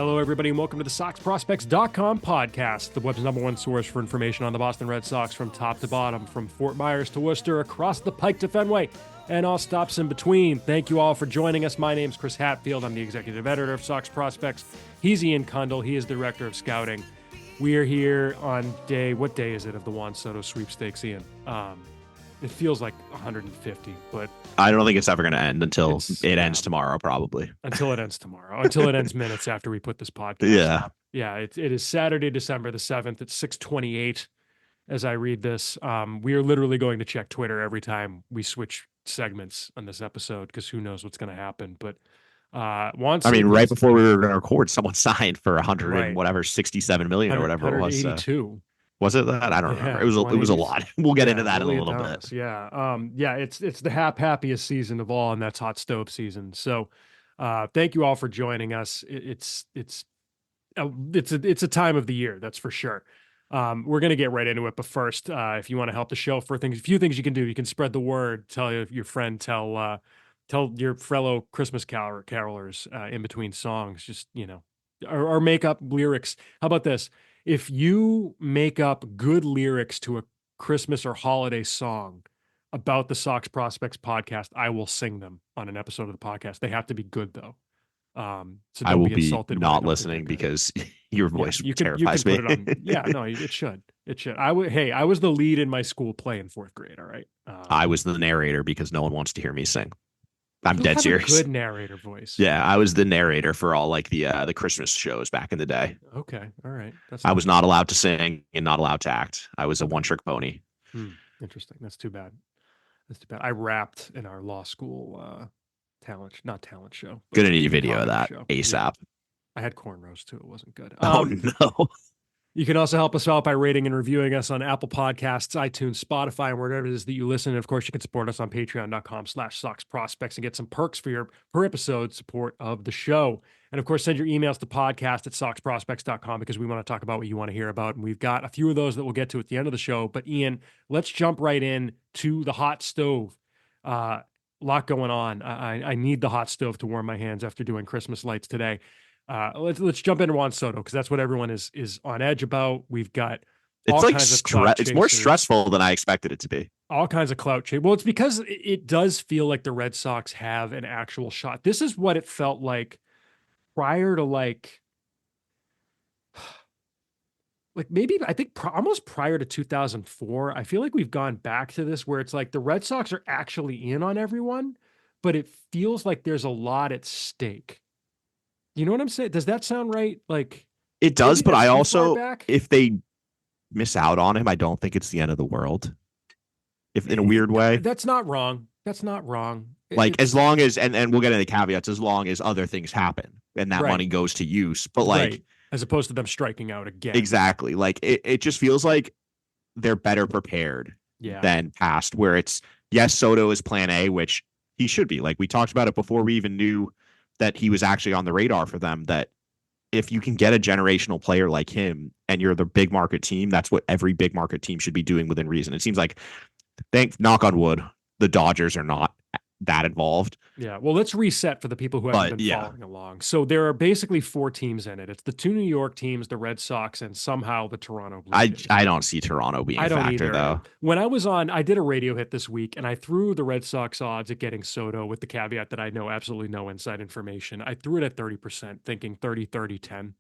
Hello, everybody, and welcome to the SoxProspects.com podcast, the web's #1 source for information on the Boston Red Sox from top to bottom, from Fort Myers to Worcester, across the Pike to Fenway, and all stops in between. Thank you all for joining us. My name's Chris Hatfield. I'm the executive editor of Sox Prospects. He's Ian Kundle. He is the director of scouting. We are here on what day is it of the Juan Soto sweepstakes, Ian? It feels like 150, but I don't think it's ever going to end until it ends tomorrow, probably. Until it ends tomorrow. Until it ends minutes after we put this podcast Yeah. up. Yeah, it is Saturday, December the 7th at 6:28 as I read this. We are literally going to check Twitter every time we switch segments on this episode because who knows what's going to happen. But right before we were going to record, someone signed for 100 Right. and whatever, 67 million or whatever it was. 182. Was it that? I don't remember. It was a lot. We'll get into that in a little bit. Yeah. It's the happiest season of all, and that's hot stove season. So thank you all for joining us. It's a time of the year, that's for sure. We're going to get right into it. But first, if you want to help the show, a few things you can do. You can spread the word, tell your friend, tell your fellow Christmas carolers in between songs, just, or make up lyrics. How about this? If you make up good lyrics to a Christmas or holiday song about the Sox Prospects podcast, I will sing them on an episode of the podcast. They have to be good, though. So I will be not listening because your voice terrifies me. Put it on. Yeah, no, it should. It should. I was the lead in my school play in 4th grade. All right. I was the narrator because no one wants to hear me sing. I'm dead have serious. A good narrator voice. Yeah, I was the narrator for all like the Christmas shows back in the day. Okay, all right. I was not allowed to sing and not allowed to act. I was a one-trick pony. Interesting. That's too bad. I rapped in our law school talent show. Gonna need a video of that show. ASAP. Yeah. I had cornrows too. It wasn't good. Oh no. You can also help us out by rating and reviewing us on Apple Podcasts, iTunes, Spotify, and wherever it is that you listen. And of course, you can support us on patreon.com/SoxProspects and get some perks for your per episode support of the show. And of course, send your emails to podcast@SoxProspects.com because we want to talk about what you want to hear about. And we've got a few of those that we'll get to at the end of the show. But Ian, let's jump right in to the hot stove. Lot going on. I need the hot stove to warm my hands after doing Christmas lights today. Let's jump into Juan Soto because that's what everyone is on edge about. We've got it's more stressful than I expected it to be. All kinds of clout chase. Well, it's because it does feel like the Red Sox have an actual shot. This is what it felt like prior to maybe I think almost prior to 2004. I feel like we've gone back to this where it's like the Red Sox are actually in on everyone, but it feels like there's a lot at stake. You know what I'm saying? Does that sound right? Like it does, but I also, if they miss out on him, I don't think it's the end of the world. If in a weird way, that's not wrong. As long as, and we'll get into the caveats, as long as other things happen and that money goes to use, but as opposed to them striking out again. Exactly. Like it just feels like they're better prepared than past where it's, yes, Soto is plan A, which he should be. Like we talked about it before we even knew that he was actually on the radar for them, that if you can get a generational player like him and you're the big market team, that's what every big market team should be doing within reason. It seems like, knock on wood, the Dodgers are not that involved. Yeah. Well, let's reset for the people who haven't been following along. So there are basically 4 teams in it. It's the 2 New York teams, the Red Sox, and somehow the Toronto Blue Jays. I don't see Toronto being a factor, though. When I was on, I did a radio hit this week, and I threw the Red Sox odds at getting Soto with the caveat that I know absolutely no inside information. I threw it at 30%, thinking 30-30-10.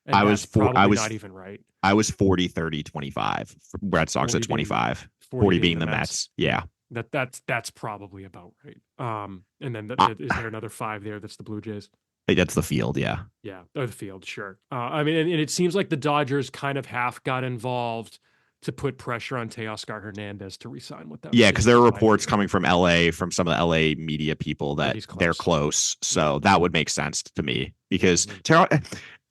And I was not even right. I was 40-30-25. Red Sox at 25. 40 being the Mets. Yeah. That's probably about right. And then is there another 5 there? That's the Blue Jays. That's the field. Yeah. Yeah. Or the field. Sure. I mean, and it seems like the Dodgers kind of half got involved to put pressure on Teoscar Hernandez to resign with them. Yeah. Cause there are reports coming from LA, from some of the LA media people that they're close. So that would make sense to me because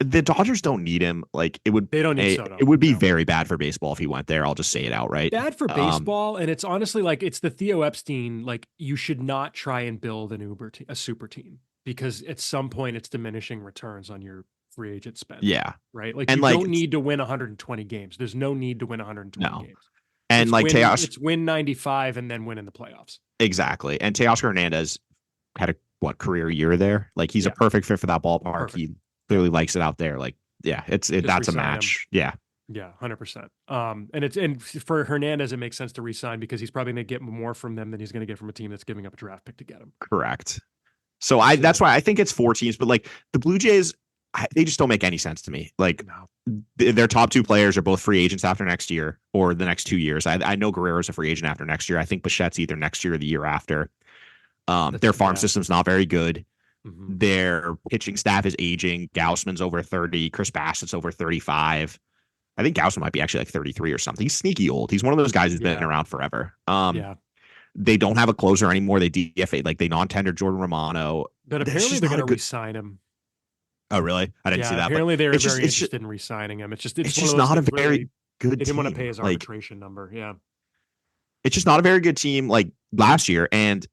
the Dodgers don't need him. Like they don't need Soto. It would be very bad for baseball if he went there. I'll just say it outright. Bad for baseball. And it's honestly like, it's the Theo Epstein, like you should not try and build a super team because at some point it's diminishing returns on your free agent spend. Yeah. Right. Like you don't need to win 120 games. There's no need to win 120 games. And it's win 95 and then win in the playoffs. Exactly. And Teoscar Hernandez had a career year there. Like he's a perfect fit for that ballpark. Perfect. clearly likes it out there. Like, yeah, Just that's a re-sign him. match. Yeah. Yeah, 100%. And for Hernandez, it makes sense to re-sign because he's probably going to get more from them than he's going to get from a team that's giving up a draft pick to get him. Correct. So So, that's why I think it's 4 teams, but like the Blue Jays, they just don't make any sense to me. Like their top 2 players are both free agents after next year or the next 2 years. I know Guerrero's a free agent after next year. I think Bichette's either next year or the year after. Their farm system's not very good. Mm-hmm. Their pitching staff is aging. Gausman's over 30. Chris Bassett's over 35. I think Gausman might be actually like 33 or something. He's sneaky old. He's one of those guys who's been around forever. They don't have a closer anymore. They DFA, like they non-tendered Jordan Romano. But apparently they're going to re-sign him. Oh, really? I didn't see that. Apparently they were very interested in re-signing him. It's just not a very good team. They didn't want to pay his arbitration number. Yeah. It's just not a very good team like last year. And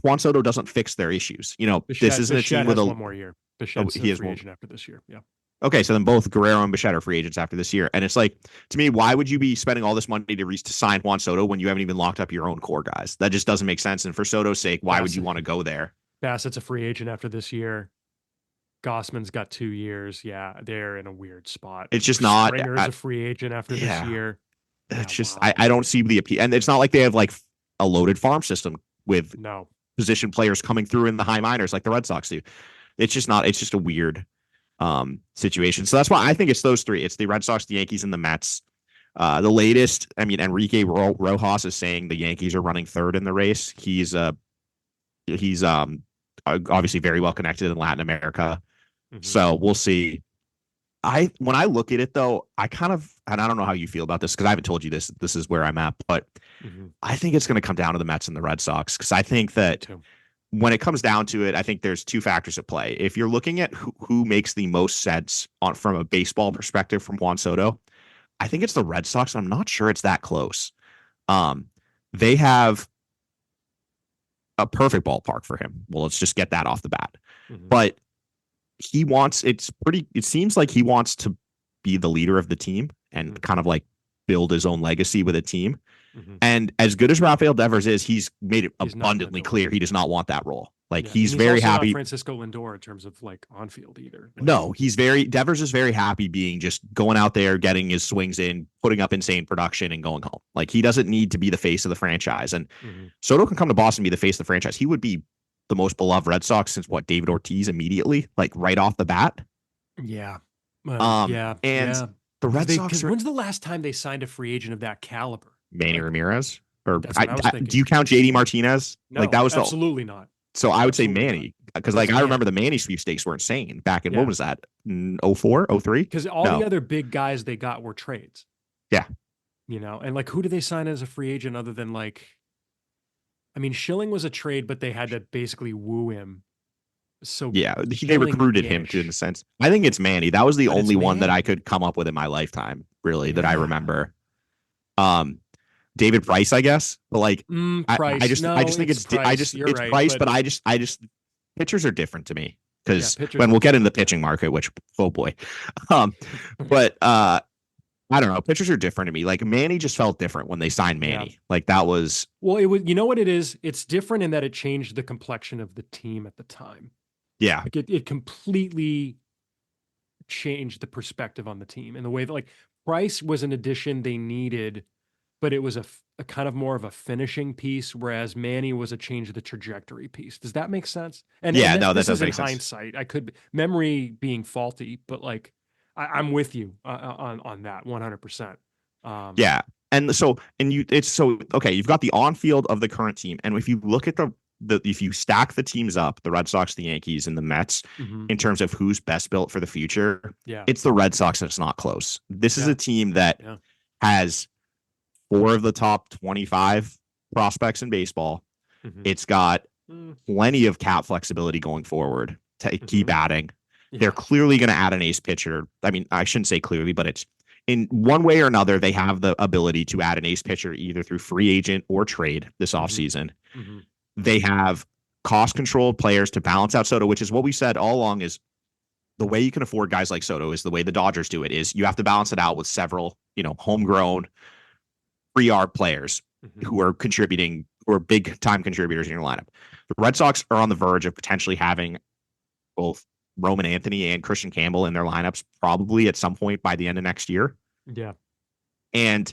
Juan Soto doesn't fix their issues. You know, this isn't a team with one more year. Bichette's a free agent after this year. Yeah. Okay, so then both Guerrero and Bichette are free agents after this year. And it's like, to me, why would you be spending all this money to sign Juan Soto when you haven't even locked up your own core guys? That just doesn't make sense. And for Soto's sake, why would you want to go there? Bassett's a free agent after this year. Gausman's got 2 years. Yeah, they're in a weird spot. It's just not. Springer's a free agent after this year. It's just, I don't see the appeal. And it's not like they have like a loaded farm system with position players coming through in the high minors like the Red Sox do. It's just a weird situation. So that's why I think it's those 3. It's the Red Sox, the Yankees, and the Mets. The latest, I mean, Enrique Rojas is saying the Yankees are running 3rd in the race. He's obviously very well connected in Latin America. Mm-hmm. So we'll see. When I look at it though, I kind of, and I don't know how you feel about this because I haven't told you this is where I'm at, but I think it's going to come down to the Mets and the Red Sox because I think that when it comes down to it, I think there's 2 factors at play. If you're looking at who makes the most sense from a baseball perspective from Juan Soto, I think it's the Red Sox. I'm not sure it's that close. They have a perfect ballpark for him. Well, let's just get that off the bat. But it seems like he wants to be the leader of the team and kind of like build his own legacy with a team. And as good as Rafael Devers is, he's made it abundantly clear he does not want that role. Like he's very happy. Not Francisco Lindor in terms of like on field either. Like, no, Devers is very happy being just going out there, getting his swings in, putting up insane production and going home. Like he doesn't need to be the face of the franchise. And Soto can come to Boston and be the face of the franchise. He would be the most beloved Red Sox since David Ortiz immediately, like right off the bat. Yeah. The Red Sox. Because when's the last time they signed a free agent of that caliber? Manny Ramirez? Or do you count JD Martinez? No, like that was absolutely not. So I would say Manny, because like I remember the Manny sweepstakes were insane back in what was that? 04, 03? Because all the other big guys they got were trades. Yeah. You know, and like who do they sign as a free agent other than like, I mean, Schilling was a trade, but they had to basically woo him. So yeah, they recruited him to in a sense. I think it's Manny. That was the only one that I could come up with in my lifetime, really, that I remember. David Price, I guess, but like Price. I just think it's Price, but I just pitchers are different to me because when we'll get into the pitching market, which oh boy, but I don't know, pitchers are different to me. Like Manny just felt different when they signed Manny. Like that was it was. You know what it is? It's different in that it changed the complexion of the team at the time. Yeah, like it completely changed the perspective on the team and the way that like Price was an addition they needed. But it was a kind of more of a finishing piece, whereas Manny was a change of the trajectory piece. Does that make sense? And that does make sense. Hindsight, I could memory being faulty, but like I'm with you on that 100%. Yeah, you've got the on field of the current team, and if you look at if you stack the teams up, the Red Sox, the Yankees, and the Mets, in terms of who's best built for the future, it's the Red Sox, and it's not close. This is a team that has 4 of the top 25 prospects in baseball. It's got plenty of cap flexibility going forward to keep adding. They're clearly going to add an ace pitcher. I mean, I shouldn't say clearly, but it's in one way or another, they have the ability to add an ace pitcher either through free agent or trade this offseason. They have cost-controlled players to balance out Soto, which is what we said all along is the way you can afford guys like Soto is the way the Dodgers do it is you have to balance it out with several, homegrown free art players who are contributing or big time contributors in your lineup. The Red Sox are on the verge of potentially having both Roman Anthony and Christian Campbell in their lineups probably at some point by the end of next year. Yeah. And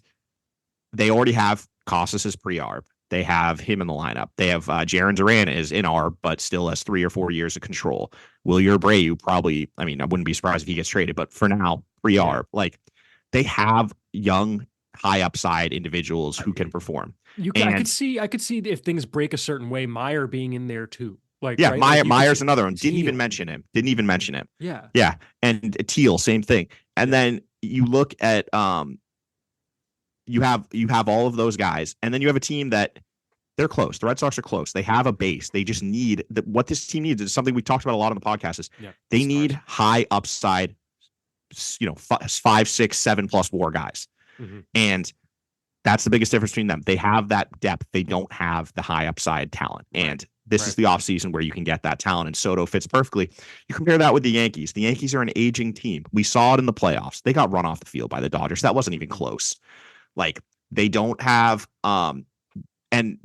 they already have Costas as pre-arb. They have him in the lineup. They have Jaren Duran is in arb, but still has 3 or 4 years of control. Wilyer Abreu probably, I mean, I wouldn't be surprised if he gets traded, but for now, pre-arb. Like, they have young, high upside individuals who can perform. I could see if things break a certain way, Meyer being in there too. Like, yeah, right? Like Meyer's another one. Teal. Didn't even mention him. Yeah. Yeah. And Teal, same thing. And then you look at you have all of those guys, and then you have a team that they're close. The Red Sox are close. They have a base. They just need what this team needs is something we talked about a lot on the podcast. Is they need high upside, 5, 6, 7+ WAR guys, and that's the biggest difference between them. They have that depth. They don't have the high upside talent, and this is the offseason where you can get that talent, and Soto fits perfectly. You compare that with the Yankees. The Yankees are an aging team. We saw it in the playoffs. They got run off the field by the Dodgers. That wasn't even close. Like, they don't have and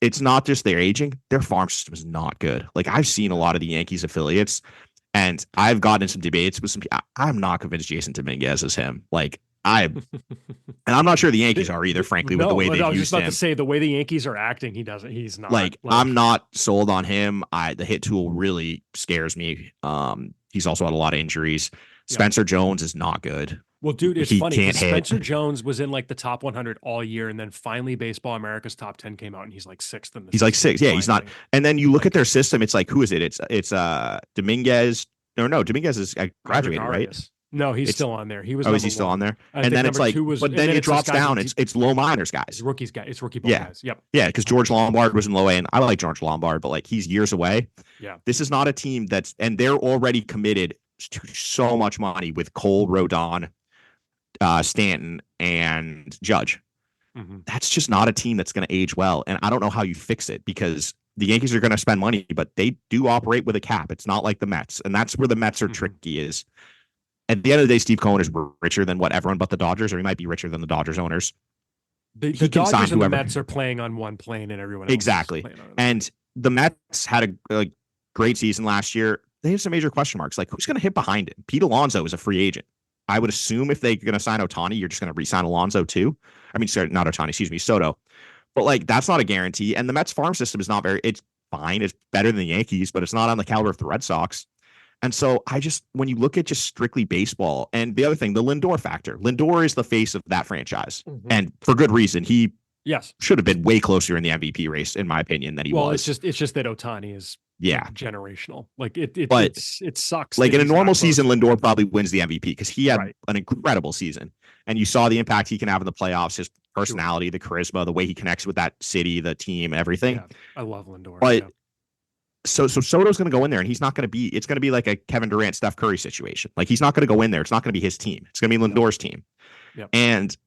it's not just their aging, their farm system is not good. Like, I've seen a lot of the Yankees affiliates, and I've gotten in some debates with some people. I'm not convinced Jason Dominguez is him. Like, and I'm not sure the Yankees are either, frankly, with the way they use him. I was just about to say, the way the Yankees are acting, he's not. Like, I'm not sold on him. The hit tool really scares me. He's also had a lot of injuries. Spencer Jones is not good. Well, dude, it's funny. Spencer Jones was in like the top 100 all year, and then finally Baseball America's top 10 came out, and he's like 6th in the. He's like 6th. Yeah, he's not. And then you look at their system. It's like, who is it? It's Dominguez. No, Dominguez is graduated, right? No, he's still on there. He was. Is he still on there? And then it's like, but then it drops down. It's low minors guys. It's rookies guys. It's rookie ball guys. Yep. Yeah, because George Lombard was in low A, and I like George Lombard, but like, he's years away. Yeah. This is not a team and they're already committed to so much money with Cole, Rodon, Stanton, and Judge. That's just not a team that's going to age well. And I don't know how you fix it, because the Yankees are going to spend money, but they do operate with a cap. It's not like the Mets. And that's where the Mets are tricky is. At the end of the day, Steve Cohen is richer than everyone but the Dodgers, or he might be richer than the Dodgers owners. The Dodgers and the Mets are playing on one plane, and everyone else exactly. And the Mets had a great season last year. They have some major question marks. Like, who's going to hit behind him? Pete Alonso is a free agent. I would assume if they're going to sign Ohtani, you're just going to re-sign Alonso too. I mean, sorry, not Ohtani, excuse me, Soto. But like, that's not a guarantee. And the Mets farm system is it's fine. It's better than the Yankees, but it's not on the caliber of the Red Sox. And so when you look at just strictly baseball, and the other thing, the Lindor factor. Lindor is the face of that franchise, and for good reason. He should have been way closer in the MVP race, in my opinion, than he was. Well, it's just that Ohtani is generational. Like, it sucks. Like, in a normal season, Lindor probably wins the MVP because he had an incredible season, and you saw the impact he can have in the playoffs. His personality, the charisma, the way he connects with that city, the team, everything. Yeah, I love Lindor. But so Soto's going to go in there, and he's not going to be. It's going to be like a Kevin Durant, Steph Curry situation. Like, he's not going to go in there. It's not going to be his team. It's going to be Lindor's team. Yep. And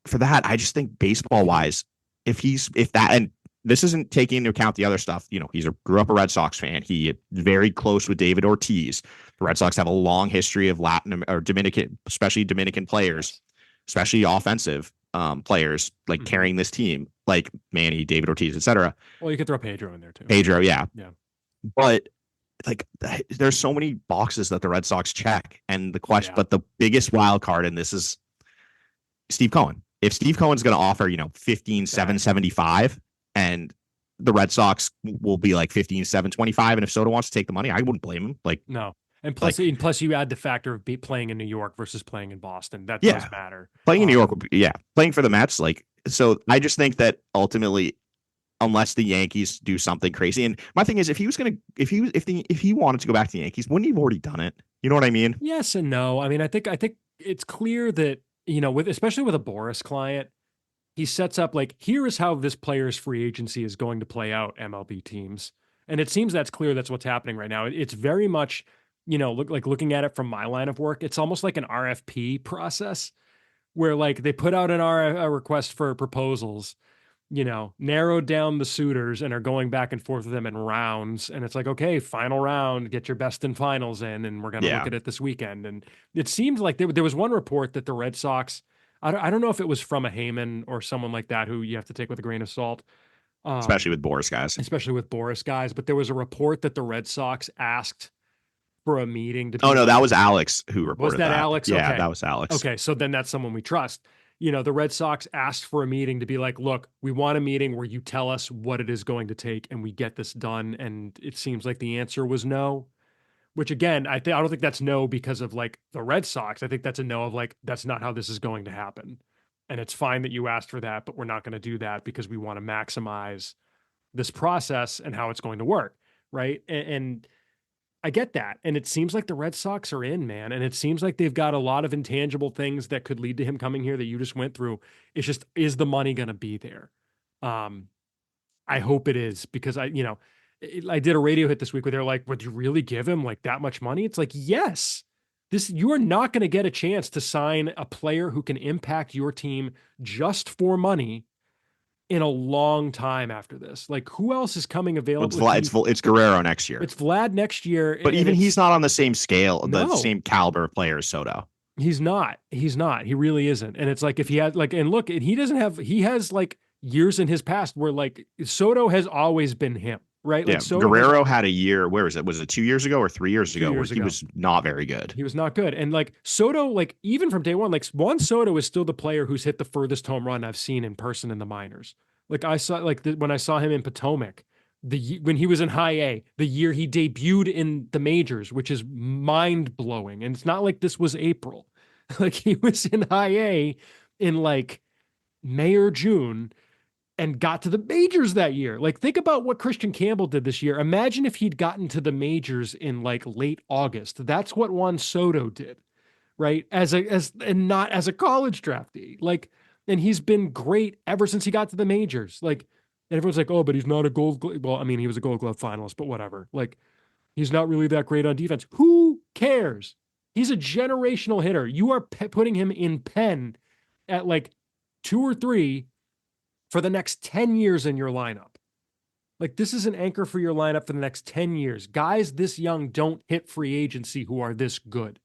for that, I just think baseball wise, and this isn't taking into account the other stuff. He grew up a Red Sox fan. He very close with David Ortiz. The Red Sox have a long history of Latin or Dominican, especially Dominican players, especially offensive players, like carrying this team, like Manny, David Ortiz, etc. Well, you could throw Pedro in there too. Pedro, yeah. But like, there's so many boxes that the Red Sox check, and the question, but the biggest wild card in this is Steve Cohen. If Steve Cohen's going to offer, 15,775, and the Red Sox will be like 15,725, and if Soto wants to take the money, I wouldn't blame him. Like, no. And plus you add the factor of playing in New York versus playing in Boston. That does matter. Playing in New York, playing for the Mets, like, so I just think that ultimately, unless the Yankees do something crazy, and my thing is, if he wanted to go back to the Yankees, wouldn't he have already done it? You know what I mean? Yes and no. I mean, I think it's clear that, especially with a Boris client, he sets up like, here is how this player's free agency is going to play out, MLB teams. And it seems that's clear. That's what's happening right now. It's very much, looking at it from my line of work, it's almost like an RFP process where like they put out a request for proposals, narrowed down the suitors and are going back and forth with them in rounds. And it's like, okay, final round, get your best in finals in, and we're going to look at it this weekend. And it seems like there was one report that the Red Sox, I don't know if it was from a Heyman or someone like that, who you have to take with a grain of salt. Especially with Boris guys. But there was a report that the Red Sox asked for a meeting to be Oh no, like, that was Alex who was reported that that. Alex? Yeah, Okay. that was Alex. Okay. So then that's someone we trust. The Red Sox asked for a meeting to be like, look, we want a meeting where you tell us what it is going to take and we get this done. And it seems like the answer was no, which again, I don't think that's no because of like the Red Sox. I think that's a no of like, that's not how this is going to happen. And it's fine that you asked for that, but we're not going to do that because we want to maximize this process and how it's going to work. Right. And I get that. And it seems like the Red Sox are in, man. And it seems like they've got a lot of intangible things that could lead to him coming here that you just went through. It's just, is the money going to be there? I hope it is because I did a radio hit this week where they're like, would you really give him like that much money? It's like, yes, you are not going to get a chance to sign a player who can impact your team just for money in a long time after this. Like, who else is coming available? It's Guerrero next year. It's Vlad next year. But even he's not on the same scale, No. the same caliber of player as Soto. He's not. He really isn't. And it's like, if he had like, and look, he has like years in his past where like Soto has always been him, right? Yeah. Like Soto Guerrero had a year. Where was it? Was it 2 years ago or 3 years ago? Where he was not very good. He was not good. And like Soto, like even from day one, like Juan Soto is still the player who's hit the furthest home run I've seen in person in the minors. Like I saw, like when I saw him in Potomac, when he was in high A, the year he debuted in the majors, which is mind blowing. And it's not like this was April. Like he was in high A in like May or June and got to the majors that year. Like think about what Christian Campbell did this year. Imagine if he'd gotten to the majors in like late August. That's what Juan Soto did, right? And not as a college draftee. Like, and he's been great ever since he got to the majors. Like, and everyone's like, oh, but he's not a Gold Glove. Well, I mean, he was a Gold Glove finalist, but whatever. Like, he's not really that great on defense. Who cares? He's a generational hitter. You are putting him in pen at like 2 or 3 for the next 10 years in your lineup. Like this is an anchor for your lineup for the next 10 years. Guys this young don't hit free agency who are this good.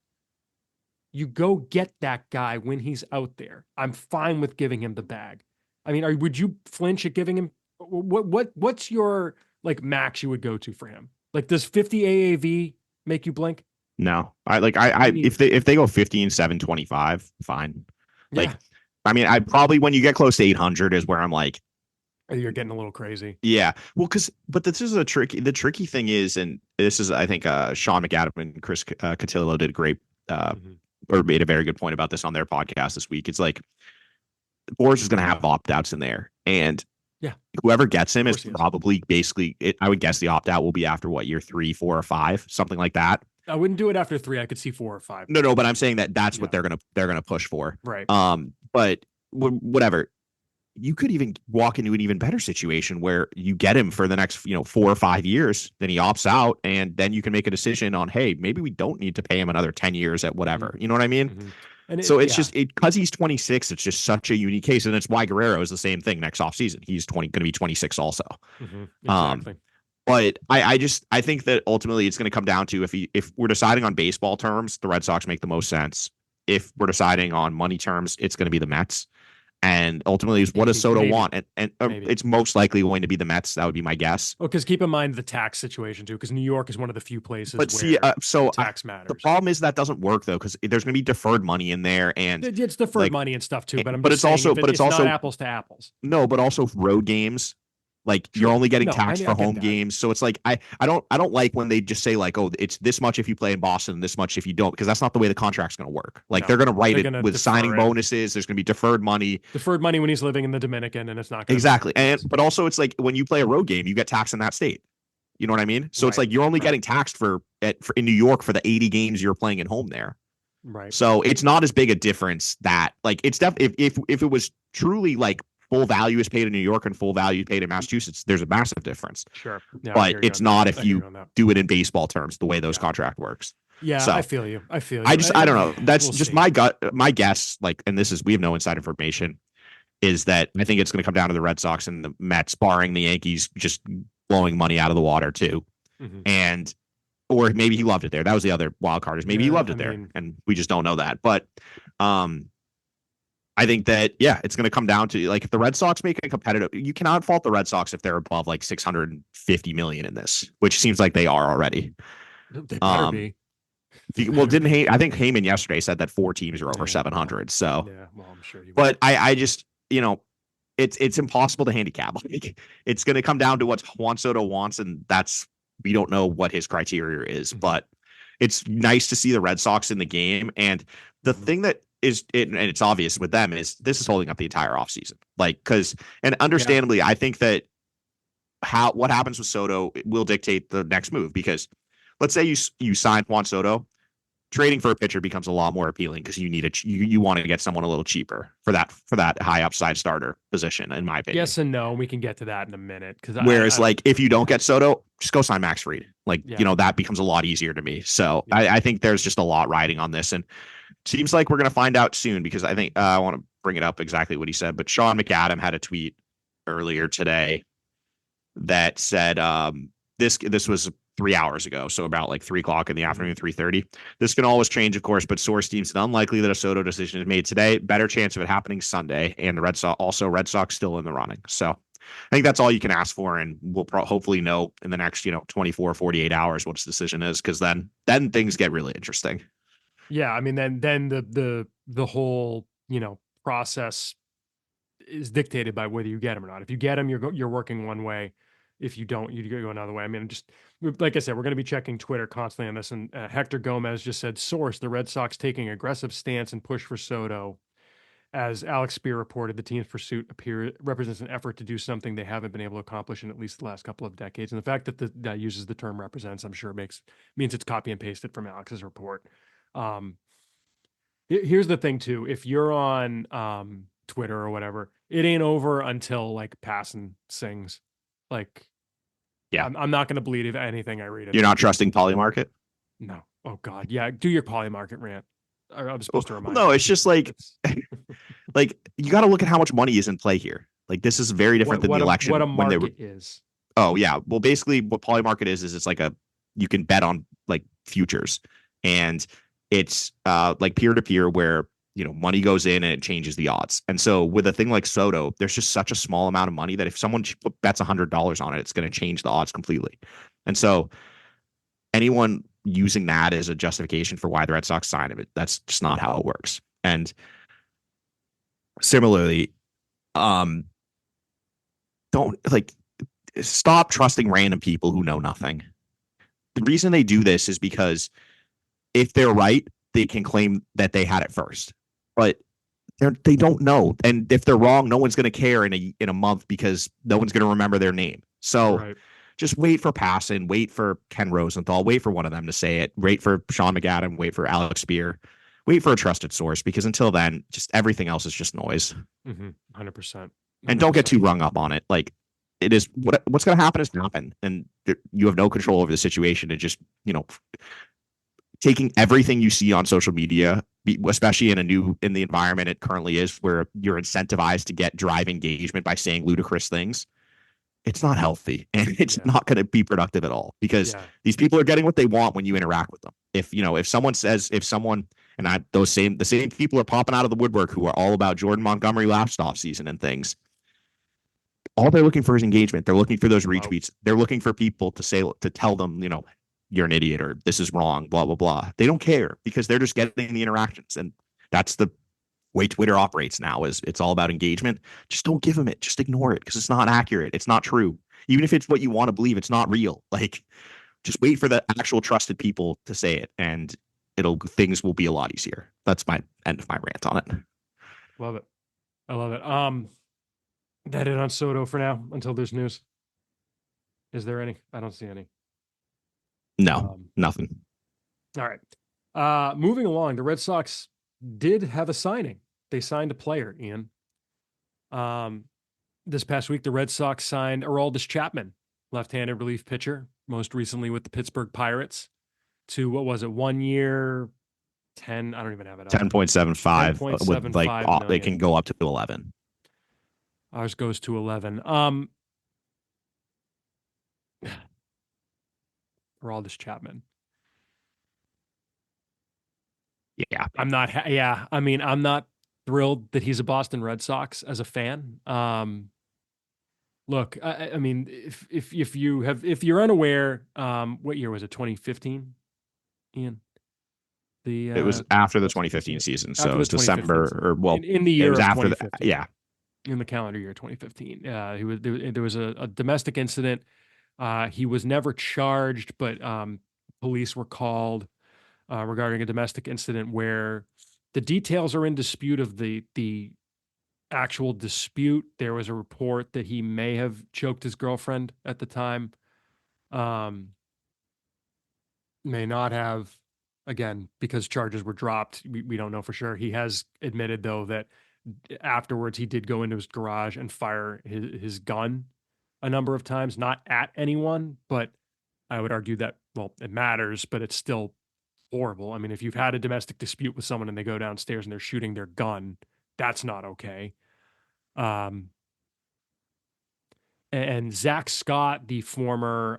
You go get that guy when he's out there. I'm fine with giving him the bag. I mean, would you flinch at giving him what's your like max you would go to for him? Like does 50 AAV make you blink? No. If they go 15-7-25, fine. Like yeah. I mean, I probably when you get close to 800 is where I'm like, you're getting a little crazy. Yeah. Well, but this is the tricky thing is, and this is, I think, Sean McAdam and Chris Cotillo did a great, or made a very good point about this on their podcast this week. It's like, Boris is going to have opt-outs in there. And yeah, whoever gets him is probably basically, I would guess the opt-out will be after what, year 3, 4, or 5, something like that. I wouldn't do it after 3. I could see 4 or 5. No, but I'm saying that's what they're gonna push for. Right. But whatever. You could even walk into an even better situation where you get him for the next 4 or 5 years, then he opts out, and then you can make a decision on, hey, maybe we don't need to pay him another 10 years at whatever. Mm-hmm. You know what I mean? Mm-hmm. And so it's just because he's 26, it's just such a unique case, and it's why Guerrero is the same thing next offseason. He's going to be 26 also. Mm-hmm. Exactly. But I think that ultimately it's going to come down to if we're deciding on baseball terms, the Red Sox make the most sense. If we're deciding on money terms, it's going to be the Mets. And ultimately, what does Soto want? And it's most likely going to be the Mets. That would be my guess. Well, because keep in mind the tax situation too, because New York is one of the few places where tax matters. The problem is that doesn't work though, because there's going to be deferred money in there, and it's deferred money and stuff too. But it's also not apples to apples. No, but also road games. Like you're only getting taxed for home games. So it's like I don't like when they just say like, oh, it's this much if you play in Boston and this much if you don't, because that's not the way the contract's going to work. Like they're going to write it with signing bonuses. There's going to be deferred money. Deferred money when he's living in the Dominican, and it's not gonna exactly. But also it's like when you play a road game, you get taxed in that state. You know what I mean? So it's like you're only getting taxed for in New York for the 80 games you're playing at home there. Right. So it's not as big a difference that like it's definitely if it was truly like full value is paid in New York and full value paid in Massachusetts, there's a massive difference. Sure. Yeah, but it's not if you do it in baseball terms, the way those contract works. Yeah, so, I feel you. I don't know. That's just my guess. Like, and we have no inside information, is that I think it's going to come down to the Red Sox and the Mets, barring the Yankees just blowing money out of the water too. Mm-hmm. Or maybe he loved it there. That was the other wild card, is maybe he loved it there, and we just don't know that. But, I think that, it's going to come down to, like, if the Red Sox make it competitive, you cannot fault the Red Sox if they're above, like, $650 million in this, which seems like they are already. They better be. Well, didn't I think Heyman yesterday said that 4 teams are over Yeah, well, 700. So, yeah, well, I'm sure you would. but I just, it's impossible to handicap. Like, it's going to come down to what Juan Soto wants, and we don't know what his criteria is. Mm-hmm. But it's nice to see the Red Sox in the game, and the Mm-hmm. thing that and it's obvious with them is this is holding up the entire offseason. Like, and Yeah, understandably, I think that what happens with Soto will dictate the next move, because let's say you sign Juan Soto, trading for a pitcher becomes a lot more appealing because you want to get someone a little cheaper for that high upside starter position, in my opinion. yes and no. We can get to that in a minute because Whereas, I don't. like, if you don't get Soto, just go sign Max Fried. Like, Yeah, that becomes a lot easier to me. So yeah. I think there's just a lot riding on this, and it seems like we're going to find out soon, because I think I want to bring it up exactly what he said, but Sean McAdam had a tweet earlier today that said, this was 3 hours ago, so about like 3 o'clock in the afternoon, 3:30. This can always change, of course, but source deems it unlikely that a Soto decision is made today. Better chance of it happening Sunday, and the Red Sox still in the running. So I think that's all you can ask for, and we'll hopefully know in the next 24, 48 hours what his decision is, because then things get really interesting. Yeah, I mean, then the whole process is dictated by whether you get him or not. If you get him, you're working one way. If you don't, you go another way. I mean, just like I said, we're going to be checking Twitter constantly on this. And Hector Gomez just said, "Source: the Red Sox taking aggressive stance and push for Soto." As Alex Spear reported, the team's pursuit represents an effort to do something they haven't been able to accomplish in at least the last couple of decades. And the fact that uses the term represents, I'm sure means it's copy and pasted from Alex's report. Um, Here's the thing too. If you're on Twitter or whatever, it ain't over until like Passan sings. Like Yeah. I'm not gonna believe anything I read in You're there. not trusting Polymarket? No. Oh God. Yeah. Do your poly market rant. I'm supposed to Well, remind no, you. it's just like, It's like, you got to look at how much money is in play here. Like, this is very different than the what a election when they were. market is. Oh yeah, well, basically what Polymarket is it's like you can bet on like futures, and it's like peer to peer, where money goes in and it changes the odds. And so with a thing like Soto, there's just such a small amount of money that if someone bets $100 on it, it's going to change the odds completely. And so anyone using that as a justification for why the Red Sox signed him, that's just not how it works. And similarly, um, don't like stop trusting random people who know nothing. The reason they do this is because if they're right, they can claim that they had it first, but they don't know. And if they're wrong, no one's going to care in a month, because no one's going to remember their name. So Right. just wait for Passan, wait for Ken Rosenthal, wait for one of them to say it, wait for Sean McAdam, wait for Alex Spear, wait for a trusted source, because until then, just everything else is just noise. 100%. And don't get too rung up on it. Like, it is what's going to happen is happen, and you have no control over the situation. And just taking everything you see on social media, especially in the environment it currently is, where you're incentivized to get drive engagement by saying ludicrous things. It's not healthy, and it's not going to be productive at all, because these people are getting what they want when you interact with them. If someone and the same people are popping out of the woodwork who are all about Jordan Montgomery last off season and things, all they're looking for is engagement. They're looking for those retweets. They're looking for people to tell them, you're an idiot, or this is wrong, blah, blah, blah. They don't care, because they're just getting the interactions. And that's the way Twitter operates now, is it's all about engagement. Just don't give them it. Just ignore it, because it's not accurate. It's not true. Even if it's what you want to believe, it's not real. Like, just wait for the actual trusted people to say it, and things will be a lot easier. That's my end of my rant on it. Love it. I love it. That it on Soto for now until there's news. Is there any? I don't see any. No, nothing. All right. Moving along, the Red Sox did have a signing. They signed a player, Ian. This past week, the Red Sox signed Aroldis Chapman, left-handed relief pitcher, most recently with the Pittsburgh Pirates, to, what was it, 1 year, 10, I don't even have it up. 10.75 with like million. they can go up to 11. Ours goes to 11. Aroldis Chapman. Yeah. I'm not thrilled that he's a Boston Red Sox as a fan. Look, I mean, if you're unaware, what year was it? 2015, Ian? The It was after the Mets 2015 organization? season, so After it the was 2015 December, season, or well, in the it year was of after the 2015, yeah. in the calendar year 2015. He was there was a domestic incident. He was never charged, but police were called regarding a domestic incident where the details are in dispute of the actual dispute. There was a report that he may have choked his girlfriend at the time. Um, may not have, again, because charges were dropped. We don't know for sure. He has admitted, though, that afterwards he did go into his garage and fire his gun a number of times, not at anyone, but I would argue that, well, it matters, but it's still horrible. I mean, if you've had a domestic dispute with someone and they go downstairs and they're shooting their gun, that's not okay. Um, and Zach Scott, he was former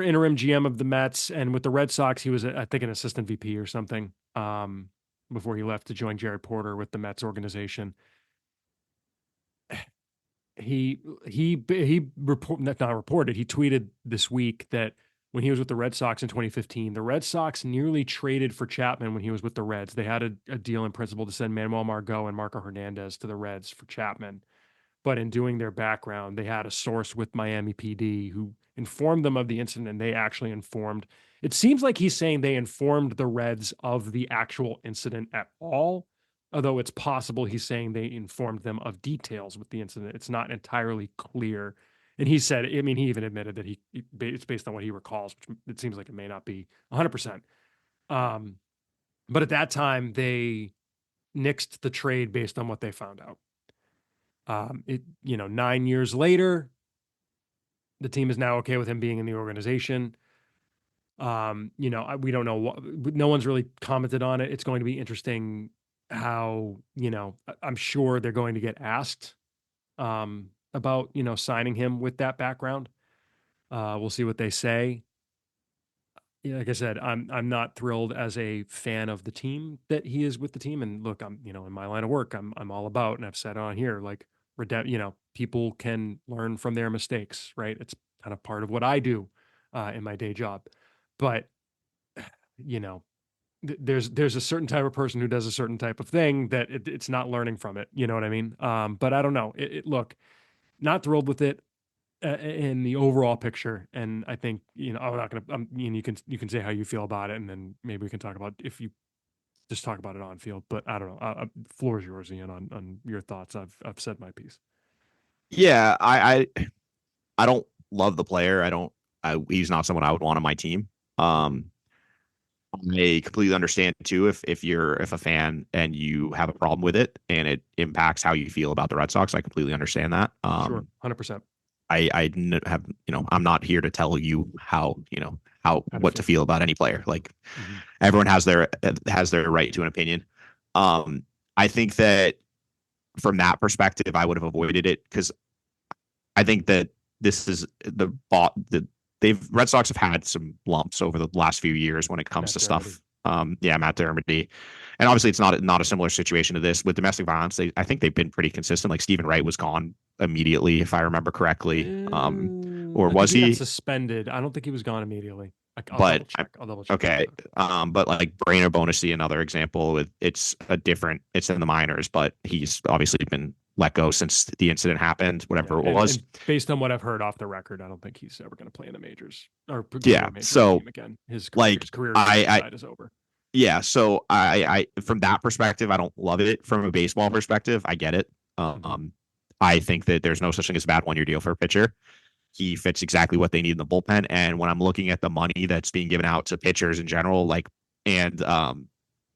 interim GM of the Mets, and with the Red Sox, he was, I think, an assistant VP or something before he left to join Jerry Porter with the Mets organization. He not reported. He tweeted this week that when he was with the Red Sox in 2015, the Red Sox nearly traded for Chapman when he was with the Reds. They had a deal in principle to send Manuel Margot and Marco Hernandez to the Reds for Chapman. But in doing their background, they had a source with Miami PD who informed them of the incident, and they actually informed. It seems like he's saying they informed the Reds of the actual incident at all, although it's possible he's saying they informed them of details with the incident. It's not entirely clear. And he said, I mean, he even admitted that it's based on what he recalls, which it seems like it may not be 100%. But at that time, they nixed the trade based on what they found out. 9 years later, the team is now okay with him being in the organization. We don't know what, no one's really commented on it. It's going to be interesting how, I'm sure they're going to get asked about, signing him with that background. We'll see what they say. Yeah, like I said, I'm not thrilled as a fan of the team that he is with the team. And look, I'm in my line of work, I'm all about, and I've said on here, like, people can learn from their mistakes, right? It's kind of part of what I do in my day job. But you know, there's a certain type of person who does a certain type of thing that it's not learning from it. You know what I mean? But I don't know. Look, not thrilled with it in the overall picture. And I think, I'm not going to, you can say how you feel about it. And then maybe we can talk about if you just talk about it on field, but I don't know. Floor is yours, Ian, on your thoughts. I've said my piece. Yeah, I don't love the player. He's not someone I would want on my team. I completely understand too if a fan and you have a problem with it and it impacts how you feel about the Red Sox. I completely understand that. Sure, 100%. I'm not here to tell you how How to what to feel. feel about any player. Like Mhm. everyone has their right to an opinion. I think that from that perspective, I would have avoided it because I think that this is the they've Red Sox have had some lumps over the last few years when it comes Matt to Dermody. stuff. Yeah, Matt Dermody, and obviously it's not a similar situation to this with domestic violence. I think they've been pretty consistent. Like Stephen Wright was gone immediately, if I remember correctly, or I think was he got he? suspended. I don't think he was gone immediately. I'll But double check. I'll double check on okay. that. But like Brainer Bonusy, another example with it's in the minors, but he's obviously been let go since the incident happened, Yeah, whatever it and was. and based on what I've heard off the record, I don't think he's ever going to play in the majors or go to Yeah. a major league So team again. His career, like his career as a I side is over. yeah, so from that perspective, I don't love it. From a baseball perspective, I get it. Mhm. I think that there's no such thing as a bad 1 year deal for a pitcher. He fits exactly what they need in the bullpen. And when I'm looking at the money that's being given out to pitchers in general, and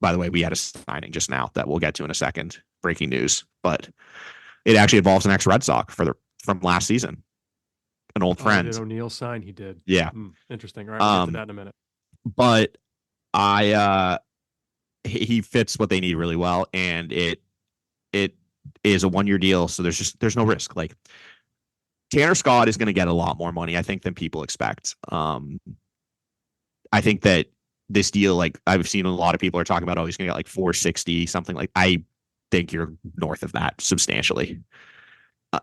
by the way, we had a signing just now that we'll get to in a second. Breaking news, but it actually involves an ex-Red Sox from last season, an old Oh, did friend. O'Neill sign? He did. Yeah. Interesting. All right, we'll get to Um, that in a minute. but I he fits what they need really well, and it is a 1 year deal, so there's no risk. Like Tanner Scott is going to get a lot more money, I think, than people expect. I think that this deal, like I've seen a lot of people are talking about, oh, he's going to get like 460 something. Like I think you're north of that substantially,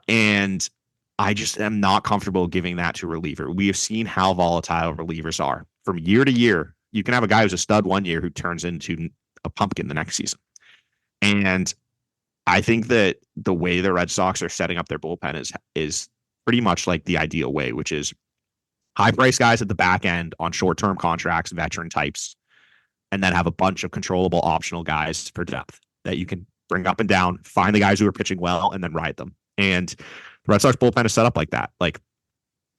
and I just am not comfortable giving that to a reliever. We have seen how volatile relievers are from year to year. you can have a guy who's a stud one year who turns into a pumpkin the next season. And I think that the way the Red Sox are setting up their bullpen is pretty much like the ideal way, which is high price guys at the back end on short term contracts, veteran types, and then have a bunch of controllable optional guys for depth that you can bring up and down, find the guys who are pitching well, and then ride them. And the Red Sox bullpen is set up like that. Like,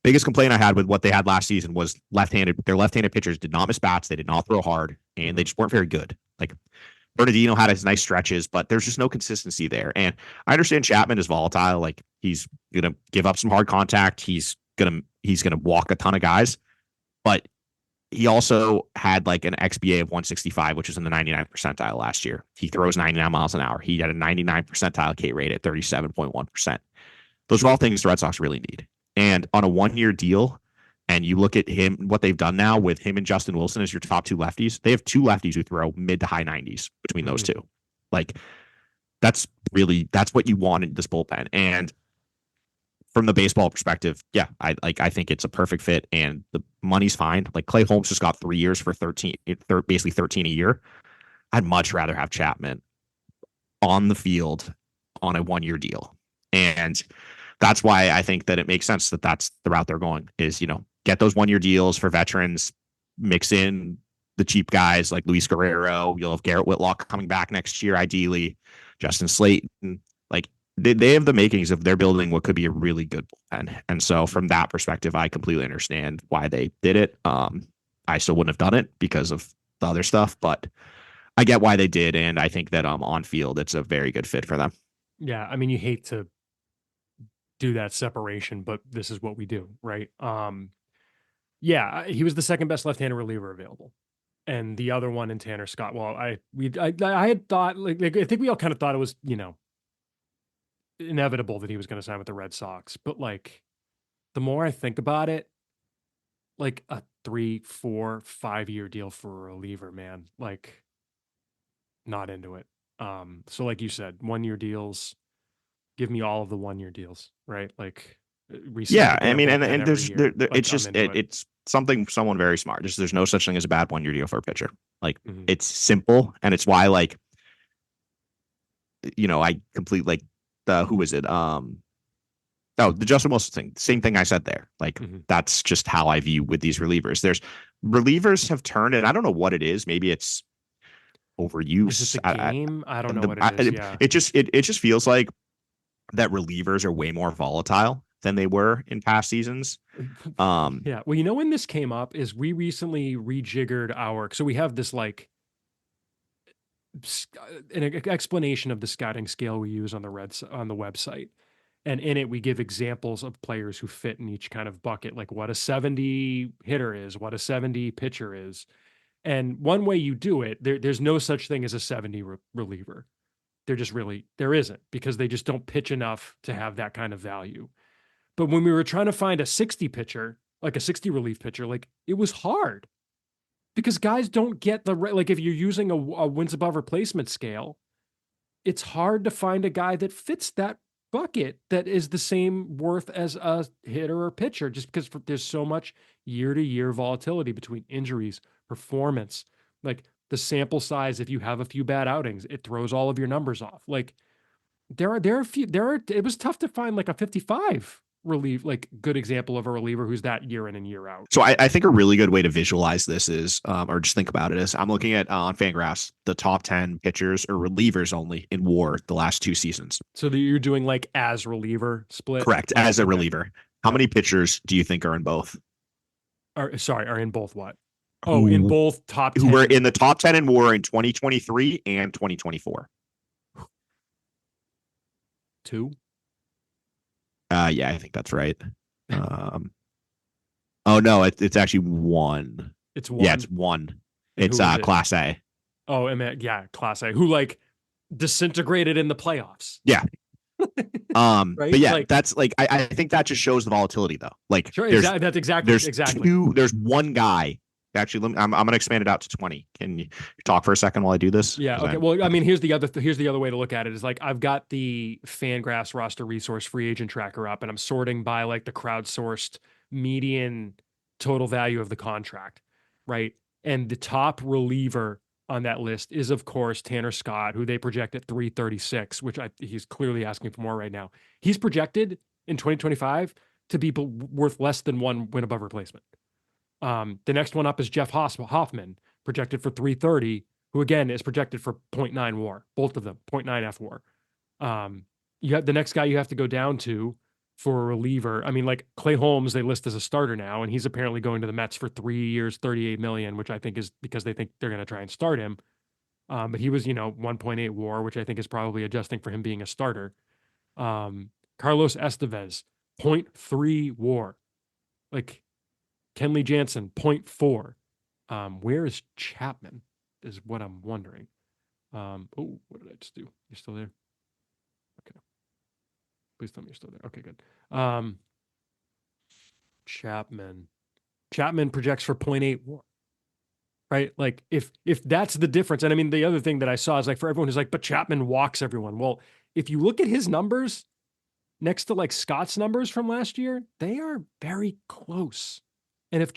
biggest complaint I had with what they had last season was left-handed. Their left-handed pitchers did not miss bats, they did not throw hard, and they just weren't very good. Like, Bernardino had his nice stretches, but there's just no consistency there. And I understand Chapman is volatile. Like, he's gonna give up some hard contact. He's gonna walk a ton of guys, but he also had like an XBA of 165, which was in the 99th percentile last year. He throws 99 miles an hour. He had a 99 percentile K rate at 37.1%. Those are all things the Red Sox really need. And on a 1-year deal, and you look at him, what they've done now with him and Justin Wilson as your top two lefties, they have two lefties who throw mid to high 90s between those two. Like, that's what you want in this bullpen. And from the baseball perspective, yeah, I think it's a perfect fit, and the money's fine. Like, Clay Holmes just got 3 years for basically 13 a year. I'd much rather have Chapman on the field on a 1-year deal. And that's why I think that it makes sense that that's the route they're going, is, get those 1-year deals for veterans, mix in the cheap guys like Luis Guerrero. You'll have Garrett Whitlock coming back next year, ideally, Justin Slayton. Like, they have the makings of they're building what could be a really good bullpen. And so from that perspective, I completely understand why they did it. I still wouldn't have done it because of the other stuff, but I get why they did. And I think that on field, it's a very good fit for them. Yeah. I mean, you hate to do that separation, but this is what we do, right? Yeah, he was the second best left-handed reliever available, and the other one in Tanner Scott. Well, I had thought, like I think we all kind of thought it was, inevitable that he was going to sign with the Red Sox, but like, the more I think about it, like a 3, 4, 5-year deal for a reliever, man, like, not into it. So like you said, 1-year deals, give me all of the 1-year deals, right? Like, yeah, I mean, and there's like, it's just it's someone very smart. Just there's no such thing as a bad 1-year deal for a pitcher. Like, it's simple, and it's why, like, I complete, like, who is it? The Justin Wilson thing. Same thing I said there. Like, that's just how I view with these relievers. There's relievers have turned, and I don't know what it is. Maybe it's overuse. Is it the game? I don't know what it is. Yeah. It just feels like that relievers are way more volatile than they were in past seasons. Yeah. Well, when this came up is we recently rejiggered so we have this, like, an explanation of the scouting scale we use on the website. And in it, we give examples of players who fit in each kind of bucket, like what a 70 hitter is, what a 70 pitcher is. And one way you do it, there's no such thing as a 70 reliever. There isn't, because they just don't pitch enough to have that kind of value. But when we were trying to find a 60 pitcher, like a 60 relief pitcher, like, it was hard because guys don't get like, if you're using a wins above replacement scale, it's hard to find a guy that fits that bucket that is the same worth as a hitter or pitcher, just because there's so much year-to-year volatility between injuries, performance, like the sample size. If you have a few bad outings, it throws all of your numbers off. Like, it was tough to find like a 55 like good example of a reliever who's that year in and year out. So I think a really good way to visualize this is, or just think about it, is I'm looking at on Fangraphs the top 10 pitchers or relievers only in WAR the last 2 seasons. So that you're doing like as reliever split. Correct, as a reliever. How many pitchers do you think are in both? Are in both what? Oh, in both top 10. Who were in the top 10 in WAR in 2023 and 2024? 2. Yeah, I think that's right. Oh no, it's actually 1. It's 1. Yeah, it's 1. It's Class A. Oh, yeah, Class A. Who, like, disintegrated in the playoffs. Yeah. Right? But yeah, like, that's like I think that just shows the volatility, though. Like, sure, that's exactly. There's one guy. Actually, I'm going to expand it out to 20. Can you talk for a second while I do this? Yeah. Okay. Well, I mean, here's the other way to look at it is, like, I've got the Fangraphs roster resource free agent tracker up, and I'm sorting by, like, the crowdsourced median total value of the contract, right? And the top reliever on that list is, of course, Tanner Scott, who they project at 336, which he's clearly asking for more right now. He's projected in 2025 to be worth less than one win above replacement. The next one up is Jeff Hoffman, projected for 330, who again is projected for 0.9 WAR, both of them 0.9 F WAR. You have the next guy you have to go down to for a reliever. I mean, like Clay Holmes, they list as a starter now, and he's apparently going to the Mets for 3 years, 38 million, which I think is because they think they're going to try and start him. But he was, 1.8 WAR, which I think is probably adjusting for him being a starter. Carlos Estevez, 0.3 WAR. Like Kenley Jansen, 0.4. Where is Chapman? Is what I'm wondering. What did I just do? You're still there? Okay. Please tell me you're still there. Okay, good. Chapman projects for 0.8 WAR. Right? Like if that's the difference. And I mean, the other thing that I saw is like for everyone who's like, but Chapman walks everyone. Well, if you look at his numbers next to like Scott's numbers from last year, they are very close. And if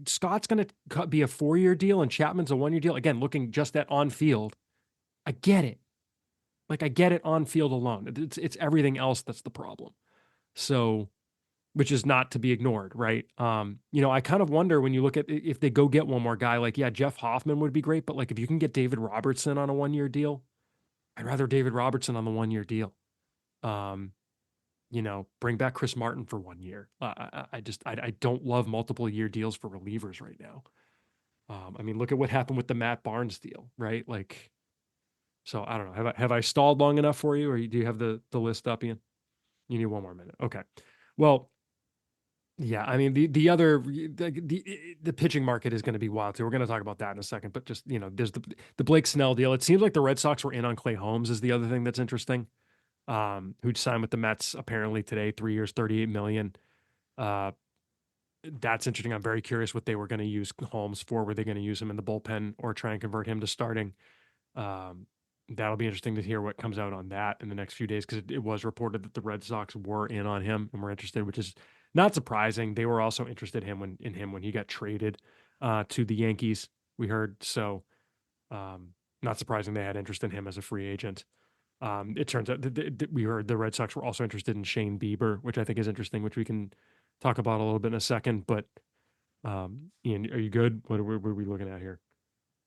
Scott's going to be a 4-year deal and Chapman's a 1-year deal, again, looking just at on field, I get it. Like I get it on field alone. It's everything else that's the problem. So, which is not to be ignored, right? I kind of wonder when you look at if they go get one more guy, like, yeah, Jeff Hoffman would be great, but like if you can get David Robertson on a 1-year deal, I'd rather David Robertson on the 1-year deal. Bring back Chris Martin for 1 year. I don't love multiple year deals for relievers right now. I mean, look at what happened with the Matt Barnes deal, right? Like, so I don't know. Have I stalled long enough for you, or do you have the list up, Ian? You need one more minute. Okay. Well, yeah. I mean, the pitching market is going to be wild too. We're going to talk about that in a second. But just there's the Blake Snell deal. It seems like the Red Sox were in on Clay Holmes is the other thing that's interesting. Who signed with the Mets apparently today, 3 years, 38 million. That's interesting. I'm very curious what they were going to use Holmes for. Were they going to use him in the bullpen or try and convert him to starting? That'll be interesting to hear what comes out on that in the next few days, because it was reported that the Red Sox were in on him and were interested, which is not surprising. They were also interested in him when he got traded to the Yankees, we heard. So not surprising they had interest in him as a free agent. It turns out that we heard the Red Sox were also interested in Shane Bieber, which I think is interesting, which we can talk about a little bit in a second. But Ian, are you good? What are we looking at here?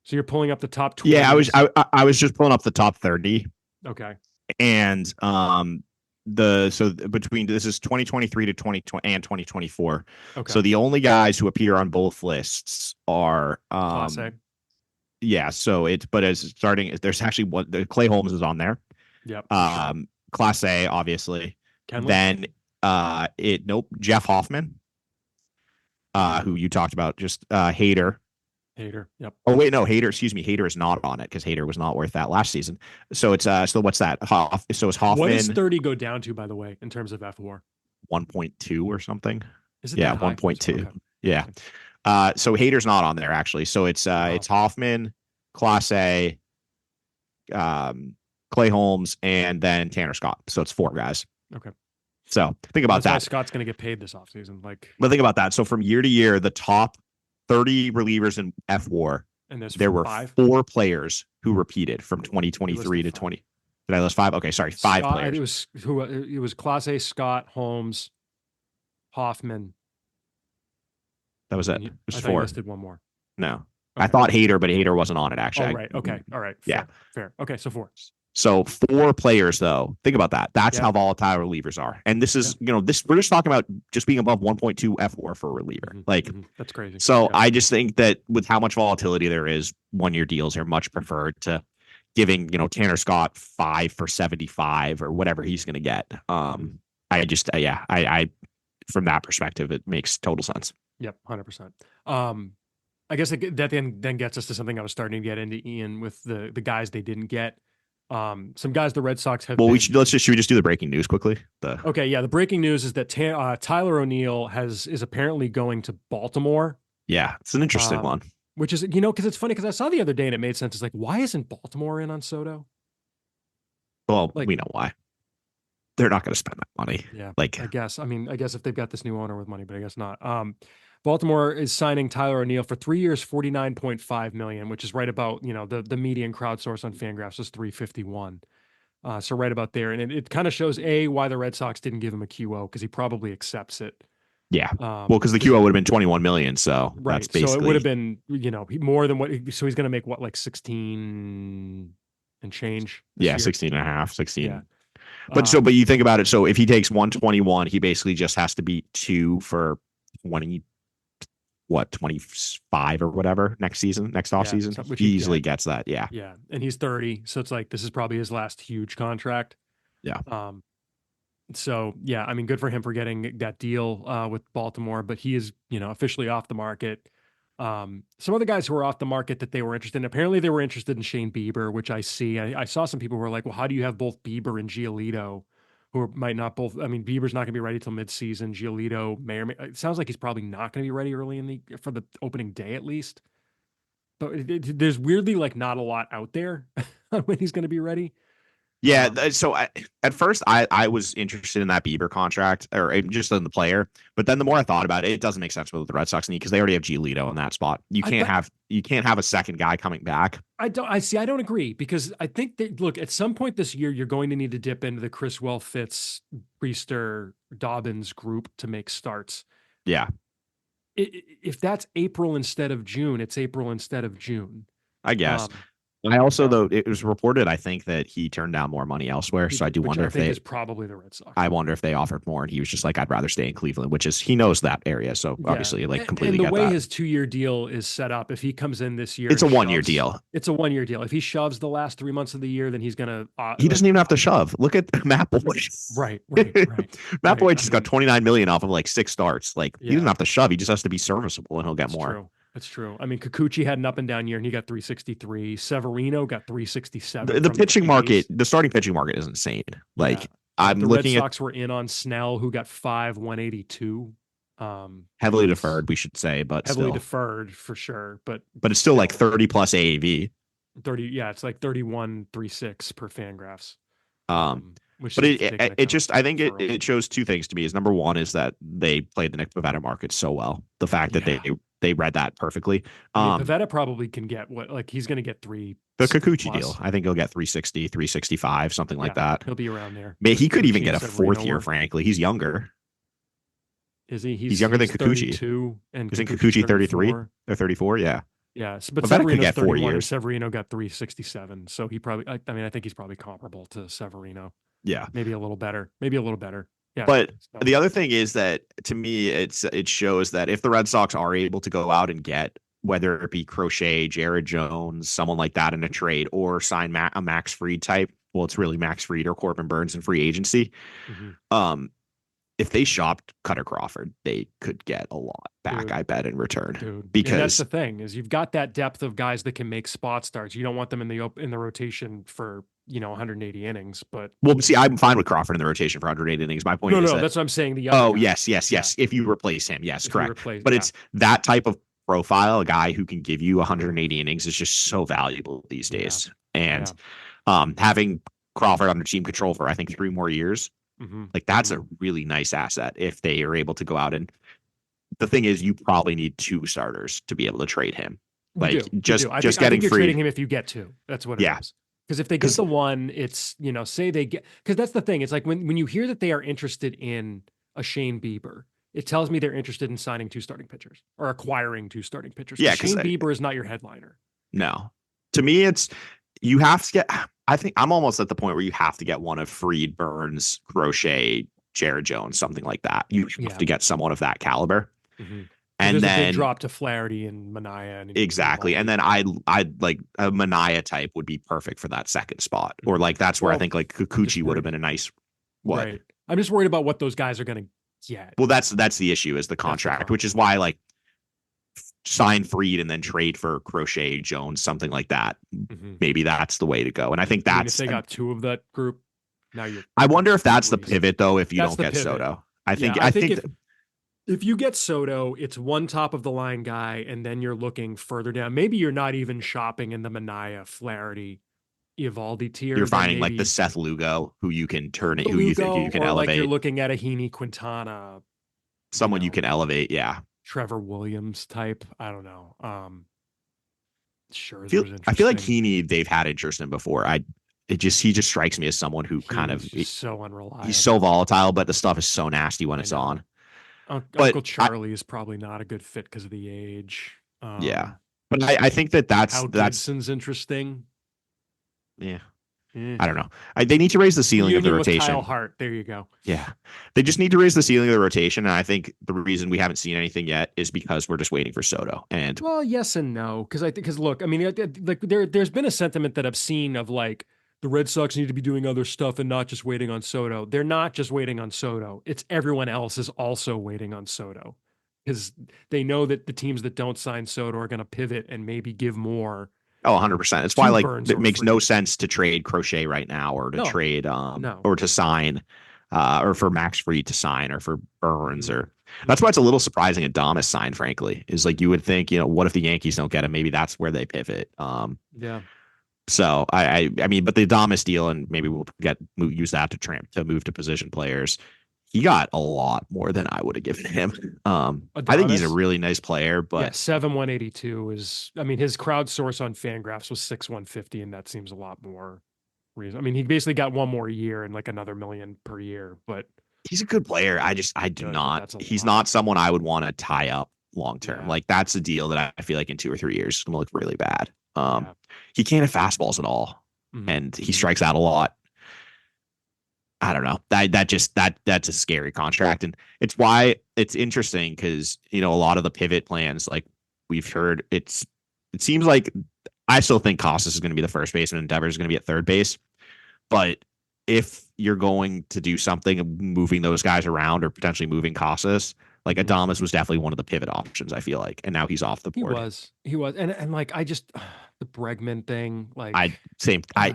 So you're pulling up the top 20. Yeah, I was just pulling up the top 30. Okay. And between this is 2023 to 2020 and 2024. Okay. So the only guys who appear on both lists are Class A. Yeah, so there's actually one. The Clay Holmes is on there. Yep. Class A, obviously. Kenley? Then Jeff Hoffman, who you talked about, just Hader. Yep. Oh wait, no, Hader. Excuse me, Hader is not on it because Hader was not worth that last season. So it's so what's that? So it's Hoffman. What does 30 go down to, by the way, in terms of FWAR? 1.2 or something. Is it? Yeah, 1.2. Okay. Yeah. So Hader's not on there actually. So it's Hoffman, Class A, Clay Holmes, and then Tanner Scott. So it's 4 guys. Okay. So think about that. Scott's going to get paid this offseason. But think about that. So from year to year, the top 30 relievers in FWAR, and there were 4 players who repeated from 2023 to 20. Did I list 5? Okay, sorry, 5 players. It was Class A, Scott, Holmes, Hoffman. That was it. It was 4. You listed one more. No. Okay. I thought Hader, but Hader wasn't on it, actually. Oh, right. Okay. All right. Fair. Okay, so 4. So 4 players, though. Think about that. That's how volatile relievers are. And this is, we're just talking about just being above 1.2 FWAR for a reliever. That's crazy. So I just think that with how much volatility there is, 1-year deals are much preferred to giving, Tanner Scott 5 for 75 or whatever he's going to get. I just, I from that perspective, it makes total sense. Yep, 100%. I guess that then gets us to something I was starting to get into, Ian, with the guys they didn't get. Some guys the Red Sox have. Well, should we just do the breaking news quickly? Okay, yeah. The breaking news is that Tyler O'Neill is apparently going to Baltimore. Yeah, it's an interesting one. Which is, because it's funny because I saw the other day and it made sense. It's like, why isn't Baltimore in on Soto? Well, we know why. They're not going to spend that money. Yeah, I guess. I guess if they've got this new owner with money, but I guess not. Baltimore is signing Tyler O'Neill for 3 years, 49.5 million, which is right about, the median crowdsource on Fangraphs was 351. So right about there. And it kind of shows why the Red Sox didn't give him a QO, because he probably accepts it. Yeah. Well, because the QO would have been 21 million. So that's right. basically, So it would have been, more than what, so he's going to make what, like 16 and change this yeah, year? 16 and a half, 16. Yeah. But you think about it. So if he takes 121, he basically just has to beat 2 for 20, 25 or whatever next off season. He easily gets that. Yeah. Yeah. And he's 30. So it's like, this is probably his last huge contract. Yeah. So yeah, I mean, good for him for getting that deal with Baltimore, but he is, officially off the market. Some other guys who were off the market that they were interested in, apparently they were interested in Shane Bieber, which I see. I saw some people who were like, well, how do you have both Bieber and Giolito, who might not both? I mean, Bieber's not going to be ready till midseason. Giolito it sounds like he's probably not going to be ready early for the opening day at least. But there's weirdly like not a lot out there on when he's going to be ready. Yeah, so at first I was interested in that Bieber contract or just in the player, but then the more I thought about it, it doesn't make sense what the Red Sox need because they already have Giolito in that spot. You can't have a second guy coming back. I don't agree because I think that look, at some point this year you're going to need to dip into the Criswell, Fitz, Priester, Dobbins group to make starts. Yeah. If that's April instead of June, it's April instead of June. I guess. I also, though, it was reported, I think, that he turned down more money elsewhere. So I do wonder if they. Is probably the Red Sox. I wonder if they offered more, and he was just like, "I'd rather stay in Cleveland," which is he knows that area, so obviously, like, completely. And the way that. his 2-year deal is set up, if he comes in this year, it's a 1-year deal. It's a 1-year deal. If he shoves the last 3 months of the year, then he's gonna. He doesn't even have to shove. Look at Matt Boyd. Right. Matt Boyd just got 29 million off of like 6 starts. Like he doesn't have to shove. He just has to be serviceable, and he'll get more. True. That's true. I mean, Kikuchi had an up and down year, and he got 363. Severino got 367. The pitching market, the starting pitching market is insane. Like I'm looking at the Red Sox were in on Snell, who got 182. Heavily deferred, we should say, but heavily deferred for sure. But it's still like 30 plus AAV. 30, yeah, it's like 31.36 per Fangraphs. But it just, I think it shows 2 things to me. Is number one is that they played the Nick Pivetta market so well. The fact that they read that perfectly. Pivetta probably can get he's going to get 3. The Kikuchi deal. I think he'll get 360, 365, something like that. He'll be around there. He could even get a 4th year, frankly. He's younger. Is he? He's younger than Kikuchi. Isn't Kikuchi 33 or 34? Yeah. Yeah, but Pivetta could get 4 years. Severino got 367, so he probably. I think he's probably comparable to Severino. Yeah, maybe a little better. Yeah, but the other thing is that to me, it shows that if the Red Sox are able to go out and get whether it be Crochet, Jared Jones, someone like that in a trade, or sign a Max Fried type. Well, it's really Max Fried or Corbin Burns in free agency. Mm-hmm. If they shopped Cutter Crawford, they could get a lot back, I bet, in return. Because that's the thing is you've got that depth of guys that can make spot starts. You don't want them in the rotation for 180 innings, but see, I'm fine with Crawford in the rotation for 180 innings. My point is that's what I'm saying. Yes. If you replace him, yes, correct. But it's that type of profile, a guy who can give you 180 innings is just so valuable these days. And having Crawford under team control for I think 3 more years. Like that's a really nice asset if they are able to go out and the thing is you probably need 2 starters to be able to trade him. Like just getting I think you're free. Trading him if you get 2. That's what it is. Because if they get the one, it's say they get because that's the thing. It's like when you hear that they are interested in a Shane Bieber, it tells me they're interested in signing 2 starting pitchers or acquiring 2 starting pitchers. Yeah, Shane Bieber is not your headliner. No, to me it's you have to get. I think I'm almost at the point where you have to get one of Fried, Burns, Crochet, Jared Jones, something like that. You have to get someone of that caliber. Mm-hmm. And then a big drop to Flaherty and Manaea. Exactly. And then I'd like a Manaea type would be perfect for that second spot. Or like that's where I think like Kikuchi would have been a nice what. Right. I'm just worried about what those guys are going to get. Well, that's the issue is the contract, which is why like sign Fried and then trade for Crochet, Jones, something like that. Mm-hmm. Maybe that's the way to go. And I think that's if they got 2 of that group. Now I wonder if that's the pivot though. If you don't get Soto, I think if you get Soto, it's one top of the line guy, and then you're looking further down. Maybe you're not even shopping in the Manaea, Flaherty, Eovaldi tier. You're finding like the Seth Lugo, who you can turn it, who you think you can elevate. Like you're looking at a Heaney Quintana, someone you can elevate. Yeah. Trevor Williams type. I don't know. Scherzer's I feel like interesting. they've had interest in before. He just strikes me as someone who kind He's of just so he's so unreliable. volatile, but the stuff is so nasty when I it's on. know. But Uncle Charlie is probably not a good fit because of the age. yeah, but I think that How that's Gibson's interesting. yeah. Eh. I don't know. They need to raise the ceiling of the Reunion with Kyle rotation. Hart. There you go. Yeah, they just need to raise the ceiling of the rotation, and I think the reason we haven't seen anything yet is because we're just waiting for Soto. And Well, yes and no, because look, I mean, like there's been a sentiment that I've seen of like the Red Sox need to be doing other stuff and not just waiting on Soto. They're not just waiting on Soto. It's everyone else is also waiting on Soto because they know that the teams that don't sign Soto are going to pivot and maybe give more 100%. It's why to like Burns it or makes no Freed. sense to trade Crochet right now, or to No, trade no. or to sign or for Max Fried to sign, or for Burns. Mm-hmm. Or that's why it's a little surprising Adames signed, frankly. Is like, you would think, what if the Yankees don't get him? Maybe that's where they pivot. Yeah. So I mean, but the Adames deal, and maybe we'll use that to move to position players. He got a lot more than I would have given him. I think he's a Adonis. really nice player, Yeah, but 7,182 is. I mean, his crowd source on Fangraphs was 6,150, and that seems a lot more reason. I mean, he basically got one more year and like another million per year, but he's a good player. I do good, but not. that's a He's lot. not someone I would want to tie up long term. Yeah, Like, that's a deal that I feel like in 2 or 3 years is gonna look really bad. yeah. He can't have fastballs at all, Mhm. and he strikes out a lot. I don't know. That's a scary contract, and it's why it's interesting, because a lot of the pivot plans, like we've heard, it seems like I still think Costas is going to be the first baseman and Devers is going to be at third base. But if you're going to do something, moving those guys around, or potentially moving Costas, like Mhm. Adames was definitely one of the pivot options, I feel like, and now he's off the board. He was, and like I just the Bregman thing, like I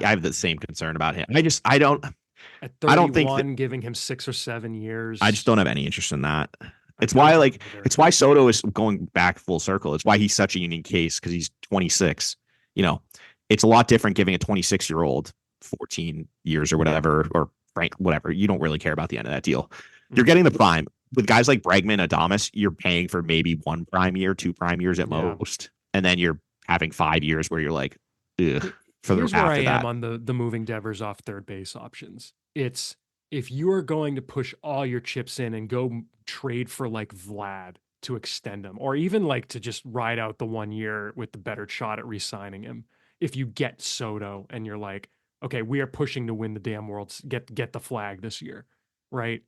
have the same concern about him. at I don't think that 31, giving him 6 or 7 years. I just don't have any interest in that. I don't either. It's why Soto is going back full circle. It's why he's such a unique case, because he's 26. You know, it's a lot different giving a 26-year-old 14 years or whatever, or Frank, whatever. You don't really care about the end of that deal. You're Mhm. getting the prime. With guys like Bregman, Adames, you're paying for maybe one prime year, two prime years at Yeah. most. And then you're having 5 years where you're like, ugh, Here's where I after am that. on the moving Devers off third base options. It's if you are going to push all your chips in and go trade for like Vlad to extend him, or even like to just ride out the 1 year with the better shot at re-signing him. If you get Soto and you're like, okay, we are pushing to win the damn worlds, get the flag this year, right?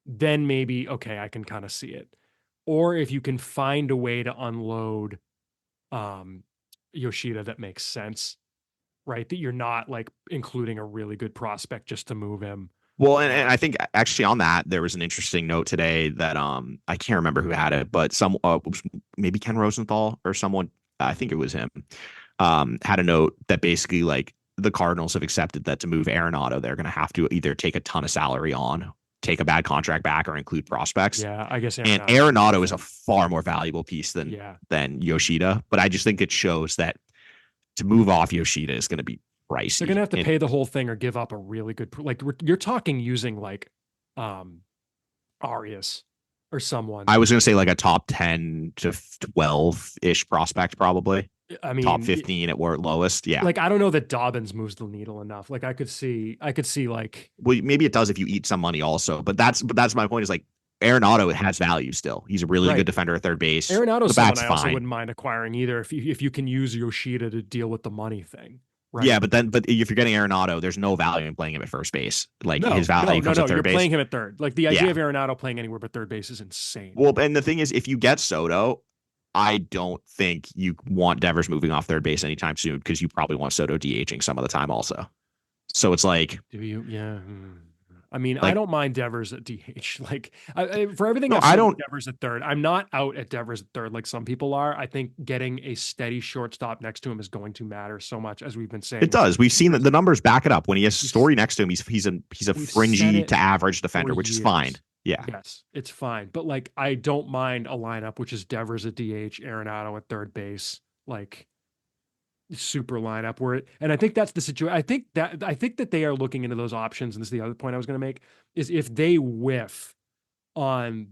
Then maybe okay, I can kind of see it. Or if you can find a way to unload um Yoshida that makes sense, right? That you're not like including a really good prospect just to move him. Well, and I think actually on that, there was an interesting note today that I can't remember who had it, but maybe Ken Rosenthal or someone, I think it was him, had a note that basically, like, the Cardinals have accepted that to move Arenado, they're going to have to either take a ton of salary on, take a bad contract back, or include prospects. Yeah, I guess And Arenado would be Arenado is a different. far more valuable piece Yeah, than Yoshida, but I just think it shows that to move off Yoshida is going to be they're gonna pricey. have to pay the whole thing or give up a really good like you're talking using like um Arias or someone. I was going to say like a top 10 to 12 ish prospect, probably I top mean, 15 at worst lowest. Yeah. like I don't know that Dobbins moves the needle enough. Like I could see like Well, maybe it does if you eat some money also, but that's my point, is like Arenado has value still. He's a really good right. defender at third base. Arenado's The someone bat's I also fine. wouldn't mind acquiring either if you can use Yoshida to deal with the money thing, Yeah, right? but if you're getting Arenado, there's no value in playing him at first base. Like, his No, no, value no, comes at no. You're third base. playing him at third. Like the idea Yeah. of Arenado playing anywhere but third base is insane. Well, and the thing is, if you get Soto, I don't think you want Devers moving off third base anytime soon, because you probably want Soto DHing some of the time also. So it's like, Do you? Yeah. I mean, I like don't mind Devers at DH. Like for everything no, I've I seen with don't. Devers at third, I'm not out at Devers at third like some people are. I think getting a steady shortstop next to him is going to matter so much, as we've been It saying. does. We've seen that the numbers back it up. When he has We've Story next to him, he's a we've said fringy it to average for defender, which is fine. years. Yeah. Yes, it's fine. But like, I don't mind a lineup which is Devers at DH, Arenado at third base, like super lineup where it, and I think that's the situation. I think that they are looking into those options. And this is the other point I was going to make is if they whiff on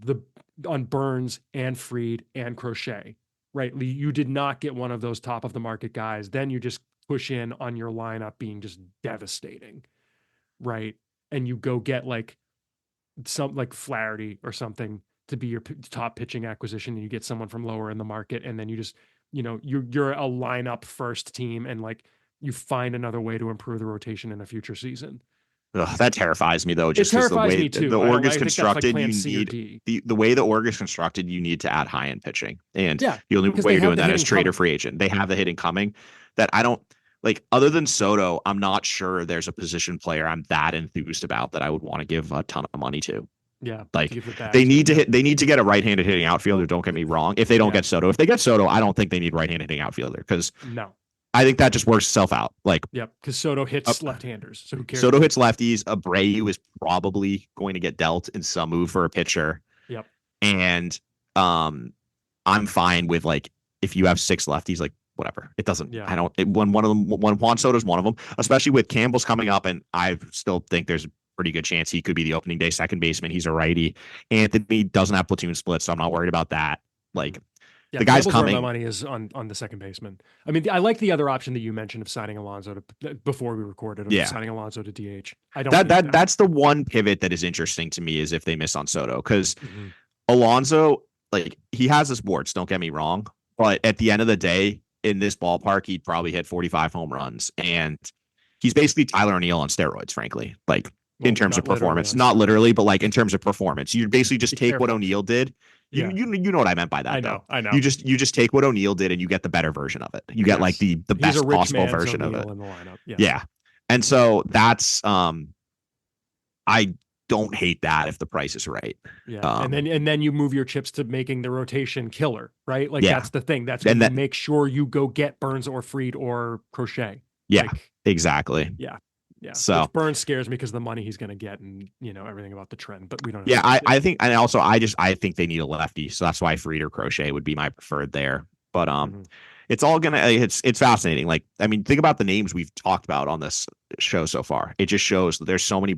Burns and Fried and Crochet, right? You did not get one of those top of the market guys. Then you just push in on your lineup being just devastating, right? And you go get like some like Flaherty or something to be your top pitching acquisition, and you get someone from lower in the market, and then you just, you're a lineup first team, and like you find another way to improve the rotation in a future season. Ugh, that terrifies me though, It just because the terrifies way me the too. org is I think that's like constructed, plan you C or need D. the way the org is constructed, you need to add high end pitching, and Yeah, the only because way they you're have doing the that is hitting trade or coming. free agent. They have the hitting coming. That I don't like. Other than Soto, I'm not sure there's a position player I'm that enthused about that I would want to give a ton of money to. Yeah, to Like give the they bag to. need to Yeah, hit. They need to get a right-handed hitting outfielder. Don't get me wrong. If they don't yeah, get Soto, if they get Soto, I don't think they need right-handed hitting outfielder because no, I think that just works itself out. Like yep, because Soto uh, hits left-handers, so who Soto cares? hits lefties. Abreu is probably going to get dealt in some move for a pitcher, Yep, and um, I'm fine with like if you have six lefties, like whatever. It doesn't. yeah, I don't. When one of them, when Juan Soto's one of them, especially with Campbell's coming up, and I still think there's a pretty good chance he could be the opening day second baseman. He's a righty. Anthony doesn't have platoon splits, so I'm not worried about that. mm-hmm. Like Yeah, the guy's Campbell's where my coming. money is on the second baseman. I mean, I like the other option that you mentioned of signing Alonso to before we recorded of Yeah, signing Alonso to DH. I don't that need that that. that's the one pivot that is interesting to me is if they miss on Soto because Mm-hmm. Alonso, like he has his warts, don't get me wrong, but at the end of the day, in this ballpark, he'd probably hit 45 home runs, and he's basically Tyler O'Neill on steroids, frankly. Like in Well, terms of not literally performance, on not steroids. literally, but like in terms of performance, you basically just Be take what careful. O'Neill did. You Yeah, you know what I meant by I that though. know. I know. You just take what O'Neill did and you get the better version of it. You get like Yes, the he's a best rich possible man's version of it. O'Neill in the lineup. Yes. Yeah. And so that's I don't hate that if the price is right. Yeah, Um and then you move your chips to making the rotation killer, right? Like yeah. that's the thing. That's when And you that make sure you go get Burns or Fried or Crochet. yeah, Like, exactly. yeah, yeah. So Which Burns scares me because the money he's going to get and everything about the trend. But we don't have yeah, to. I think and also I think they need a lefty. So that's why Fried or Crochet would be my preferred there. But Mhm. it's all gonna it's fascinating. Like I mean, think about the names we've talked about on this show so far. It just shows that there's so many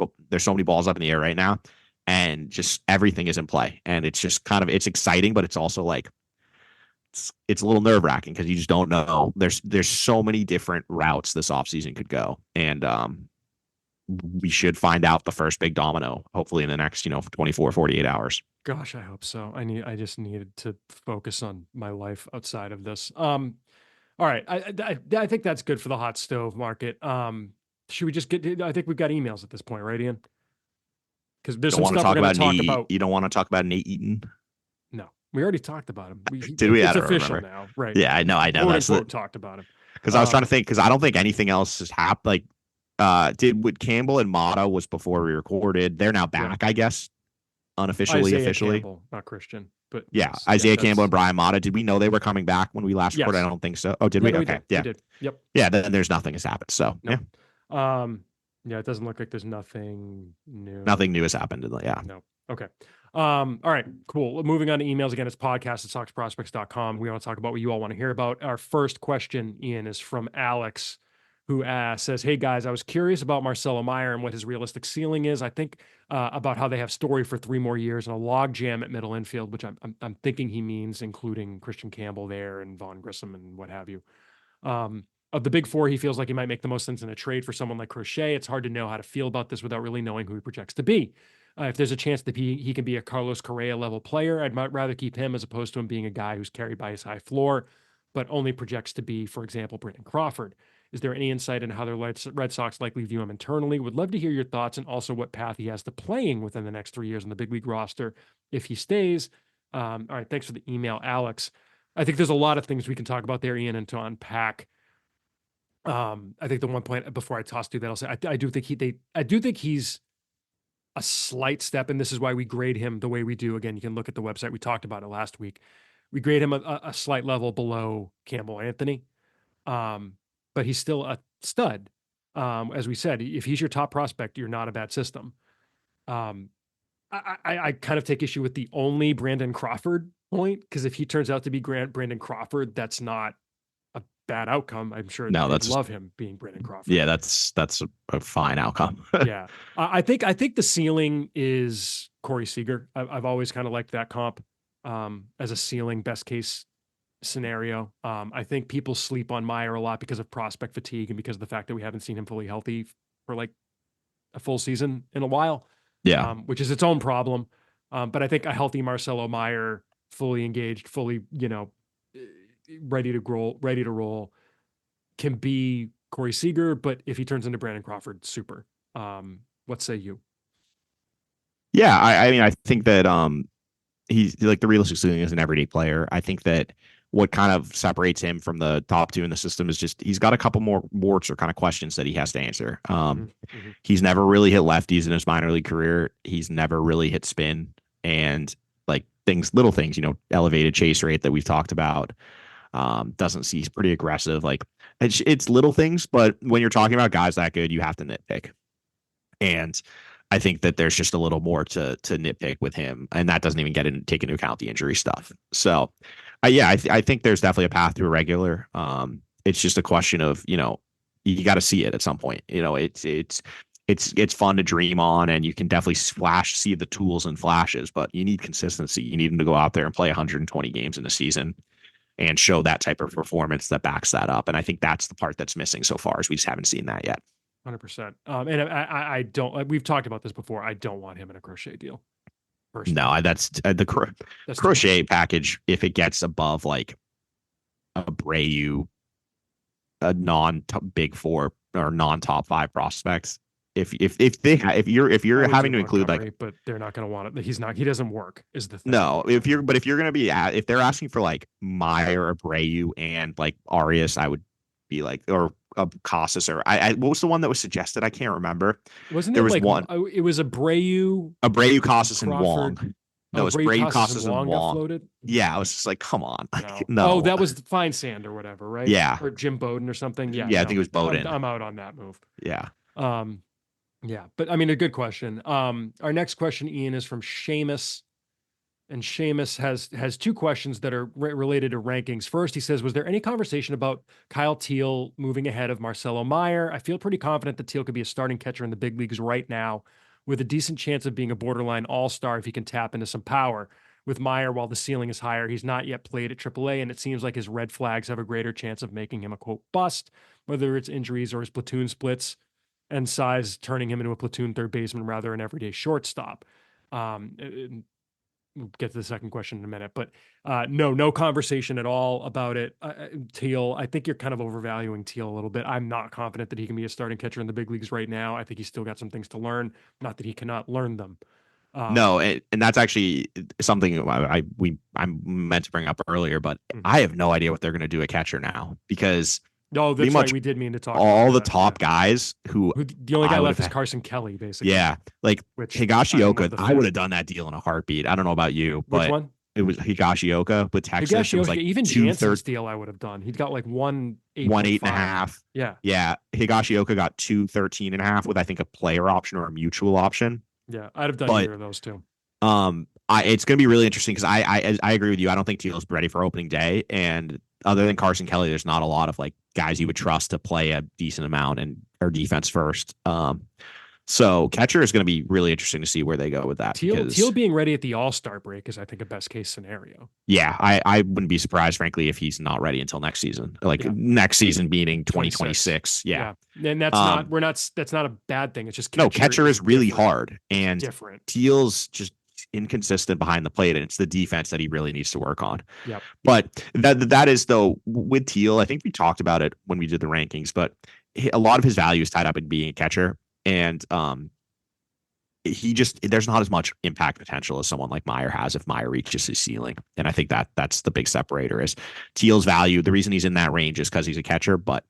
balls up in the air right now, and just everything is in play. And it's just kind of it's exciting, but it's also like it's a little nerve wracking because you just don't know. There's so many different routes this offseason could go, and we should find out the first big domino hopefully in the next 24 48 hours. Gosh, I hope so. I just needed to focus on my life outside of this. All right. I think that's good for the hot stove market. Should we just get? I think we've got emails at this point, right, Ian? Because there's Don't some want to stuff we're talk going to about talk Nate. about. You don't want to talk about Nate Eaton. No, we already talked about him. Did we? I It's don't official remember. now, right? Yeah, I know. Quote That's the unquote talked about him. because I was trying to think because I don't think anything else has happened. Like, did with Campbell and Mata was before we recorded. They're now Yeah, back, I guess, unofficially, Isaiah officially. Campbell, not Christian, but Yeah, yes, yeah, Isaiah Campbell that's and Brian Mata. Did we know they were coming back when we last recorded? I yes, don't think so. Oh, did yeah, we? no, we Okay, did, we yeah, did. Yep, yeah. Then there's nothing has happened. So nope. yeah, Yeah, it doesn't look like there's nothing new. nothing new has happened. Yeah, No. Okay. All right, cool. Moving on to emails again. It's podcast@soxprospects.com. We want to talk about what you all want to hear about. Our first question, Ian, is from Alex, who says, "Hey guys, I was curious about Marcelo Meyer and what his realistic ceiling is. I think about how they have Story for 3 more years and a log jam at middle infield, which I'm thinking he means including Christian Campbell there and Vaughn Grissom and what have you. Of the big four, he feels like he might make the most sense in a trade for someone like Crochet. It's hard to know how to feel about this without really knowing who he projects to be. If there's a chance that he can be a Carlos Correa level player, I'd much rather keep him as opposed to him being a guy who's carried by his high floor, but only projects to be, for example, Brandon Crawford. Is there any insight into how the Red Sox likely view him internally? Would love to hear your thoughts and also what path he has to playing within the next 3 years on the big league roster if he stays. All right, thanks for the email, Alex. I think there's a lot of things we can talk about there, Ian, and to unpack. I think the one point before I toss to that, I'll say I do think he's a slight step, and this is why we grade him the way we do. Again, you can look at the website. We talked about it last week. We grade him a slight level below Campbell Anthony, but he's still a stud. As we said, if he's your top prospect, you're not a bad system. I kind of take issue with the only Brandon Crawford point because if he turns out to be Brandon Crawford, that's not a bad outcome. I'm sure No, they'd that's love him being Brandon Crawford. yeah, that's a fine outcome. Yeah. I think the ceiling is Corey Seager. I've always kind of liked that comp as a ceiling, best case scenario. I think people sleep on Meyer a lot because of prospect fatigue and because of the fact that we haven't seen him fully healthy for like a full season in a while, Yeah. which is its own problem. But I think a healthy Marcelo Meyer, fully engaged, fully, ready to roll, can be Corey Seager. But if he turns into Brandon Crawford, super. What say you? Yeah, I mean, I think that he's like the realistic ceiling is an everyday player. I think that what kind of separates him from the top two in the system is just he's got a couple more warts or kind of questions that he has to answer. He's never really hit lefties in his minor league career. He's never really hit spin and like little things, elevated chase rate that we've talked about. Doesn't see he's pretty aggressive. Like it's little things, but when you're talking about guys that good, you have to nitpick. And I think that there's just a little more to nitpick with him, and that doesn't even take into account the injury stuff. So, I think there's definitely a path to a regular. It's just a question of you got to see it at some point. It's fun to dream on, and you can definitely see the tools and flashes, but you need consistency. You need him to go out there and play 120 games in a season and show that type of performance that backs that up. And I think that's the part that's missing so far, is we just haven't seen that yet. 100%. And I don't. We've talked about this before. I don't want him in a Crochet deal. Personally. No, that's the Crochet package. If it gets above like a Abreu, a non-big four or non-top five prospects, if you're having to include like, but they're not going to want it. He's not. He doesn't work. Is the thing. No, if you're going to be if they're asking for like Meyer, Abreu, and like Arias, I would be like, or Casas, or what was the one that was suggested? I can't remember. Wasn't there it was like one? It was Abreu, Casas, and Wong. No, it's Abreu, Casas, and Wong. Floated? Yeah, I was just like, come on. No. Oh, that was Fine Sand or whatever, right? Yeah. Or Jim Bowden or something. Yeah. Yeah, I think it was Bowden. I'm out on that move. Yeah. Yeah, but I mean, a good question. Our next question, Ian, is from Seamus. And Seamus has two questions that are related to rankings. First, he says, was there any conversation about Kyle Teal moving ahead of Marcelo Meyer? I feel pretty confident that Teal could be a starting catcher in the big leagues right now, with a decent chance of being a borderline all-star if he can tap into some power. With Meyer, while the ceiling is higher, he's not yet played at AAA, and it seems like his red flags have a greater chance of making him a, quote, bust, whether it's injuries or his platoon splits and size turning him into a platoon third baseman rather than an everyday shortstop. We'll get to the second question in a minute, but no conversation at all about it. Teal, I think you're kind of overvaluing Teal a little bit. I'm not confident that he can be a starting catcher in the big leagues right now. I think he's still got some things to learn. Not that he cannot learn them. No, and that's actually something I'm meant to bring up earlier, but I have no idea what they're going to do at catcher now, because no, that's right. We did mean to talk all about the top guys who the only guy left is Carson Kelly, basically. Yeah, like Higashioka, I would have done that deal in a heartbeat. I don't know about you, but which one? It was Higashioka with Texas. It was like even Jansen's deal I would have done. He'd got like 1.8 Yeah. Higashioka got 213.5 with I think a player option or a mutual option. Yeah, I'd have done either of those two. It's going to be really interesting because I agree with you. I don't think Teal's ready for opening day, and other than Carson Kelly, there's not a lot of like guys you would trust to play a decent amount or defense first. So catcher is going to be really interesting to see where they go with that. Teal being ready at the All-Star break is, I think, a best case scenario. Yeah, I wouldn't be surprised, frankly, if he's not ready until next season. Next season being 2026. Yeah. And that's that's not a bad thing. It's just catcher is really hard, and different. Teal's just inconsistent behind the plate, and it's the defense that he really needs to work on. Yep. But that is, though, with Teal, I think we talked about it when we did the rankings, but a lot of his value is tied up in being a catcher, and there's not as much impact potential as someone like Meyer has if Meyer reaches his ceiling. And I think that's the big separator is Teal's value. The reason he's in that range is because he's a catcher, but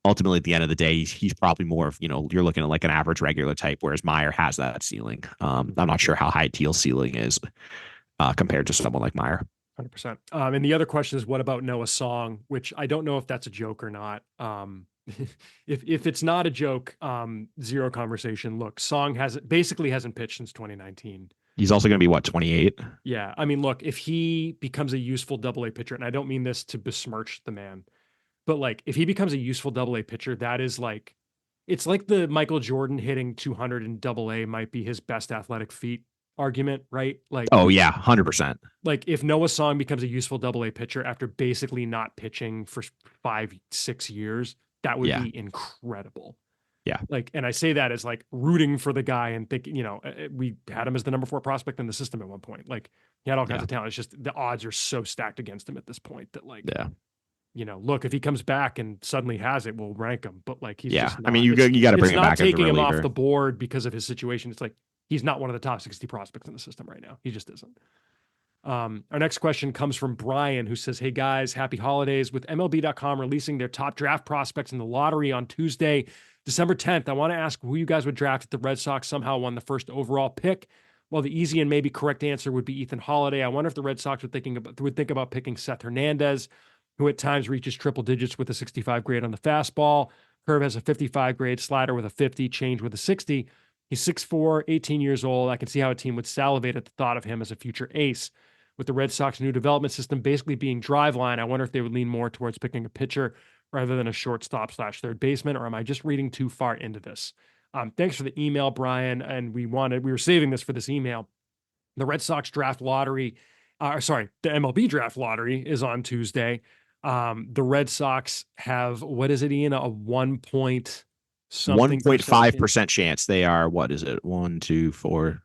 ultimately at the end of the day, he's probably more of, you're looking at like an average regular type, whereas Meyer has that ceiling. I'm not sure how high Teal's ceiling is compared to someone like Meyer. 100%. And the other question is, what about Noah Song, which I don't know if that's a joke or not. If it's not a joke, zero conversation. Look, Song basically hasn't pitched since 2019. He's also going to be 28? Yeah. I mean, look, if he becomes a useful AA pitcher, and I don't mean this to besmirch the man, But like, if he becomes a useful AA pitcher, that is like, it's like the Michael Jordan hitting 200 in AA might be his best athletic feat argument, right? Oh yeah, 100%. Like if Noah Song becomes a useful AA pitcher after basically not pitching for 5, 6 years, that would Yeah. be incredible. Yeah. Like, and I say that as like rooting for the guy and thinking, we had him as the number 4 prospect in the system at one point. Like he had all kinds Yeah. of talent. It's just the odds are so stacked against him at this point that like, Yeah. look, if he comes back and suddenly has it, we'll rank him. But like, he's Yeah. just not, I mean, you got to bring it's him not back as a taking him off reliever. the board because of his situation. It's like, he's not one of the top 60 prospects in the system right now. He just isn't. Our next question comes from Brian, who says, "Hey guys, happy holidays. With MLB.com releasing their top draft prospects in the lottery on Tuesday, December 10th, I want to ask who you guys would draft if the Red Sox somehow won the first overall pick. Well, the easy and maybe correct answer would be Ethan Holiday. I wonder if the Red Sox would think about picking Seth Hernandez, who at times reaches triple digits with a 65 grade on the fastball. Curve has a 55 grade, slider with a 50, change with a 60. He's 6'4", 18 years old. I can see how a team would salivate at the thought of him as a future ace. With the Red Sox new development system basically being driveline, I wonder if they would lean more towards picking a pitcher rather than a shortstop/third baseman, or am I just reading too far into this?" Thanks for the email, Brian. And we were saving this for this email. The Red Sox draft lottery, the MLB draft lottery is on Tuesday. The Red Sox have, what is it, Ian? A 1.5% chance. They are, what is it? 1, 2, 4.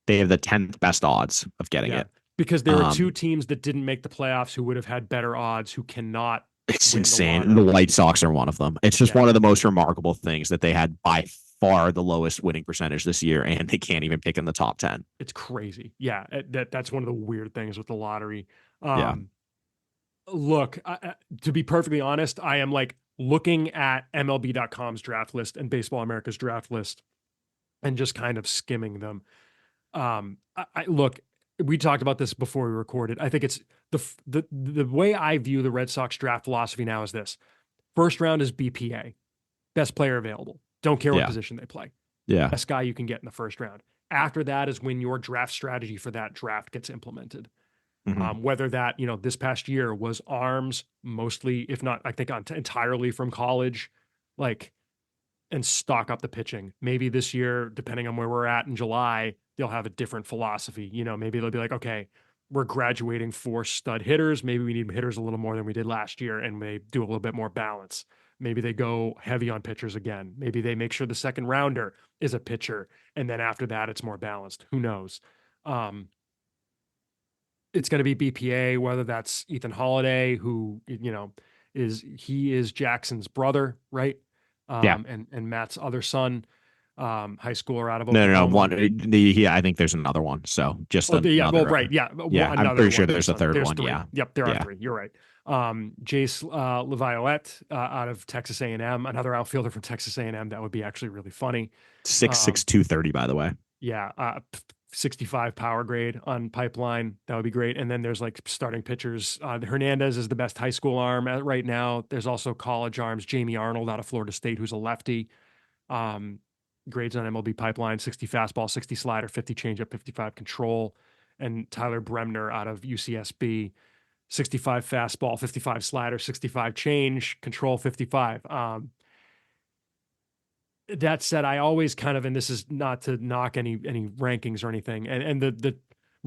They have the 10th best odds of getting it. Because there are two teams that didn't make the playoffs who would have had better odds who cannot. It's insane. The White Sox are one of them. It's just one of the most remarkable things that they had by far the lowest winning percentage this year, and they can't even pick in the top 10. It's crazy. Yeah, that's one of the weird things with the lottery. Look, to be perfectly honest, I am like looking at MLB.com's draft list and Baseball America's draft list and just kind of skimming them. Look, we talked about this before we recorded. I think it's the way I view the Red Sox draft philosophy now is this: first round is BPA, best player available. Don't care what position they play. Yeah. Best guy you can get in the first round. After that is when your draft strategy for that draft gets implemented. Mm-hmm. Whether that, this past year was arms mostly, if not, I think entirely from college, and stock up the pitching. Maybe this year, depending on where we're at in July, they'll have a different philosophy. Maybe they'll be like, okay, we're graduating 4 stud hitters. Maybe we need hitters a little more than we did last year, and they do a little bit more balance. Maybe they go heavy on pitchers again. Maybe they make sure the second rounder is a pitcher, and then after that, it's more balanced. Who knows? It's going to be BPA, whether that's Ethan Holiday, who, is Jackson's brother, right? And Matt's other son, high schooler out of Oklahoma. No. I think there's another one. So just another. Right. Yeah. I'm pretty sure there's a third one. 3. Yeah. Yep. There are 3. You're right. Jace LaViolette out of Texas A&M, another outfielder from Texas A&M. That would be actually really funny. 6'6", 230, by the way. Yeah. 65 power grade on Pipeline. That would be great. And then there's starting pitchers. Hernandez is the best high school arm right now. There's also college arms. Jamie Arnold out of Florida State, who's a lefty. Grades on MLB Pipeline: 60 fastball, 60 slider, 50 changeup, 55 control. And Tyler Bremner out of UCSB: 65 fastball, 55 slider, 65 change, control 55. That said, I always kind of, and this is not to knock any rankings or anything, and the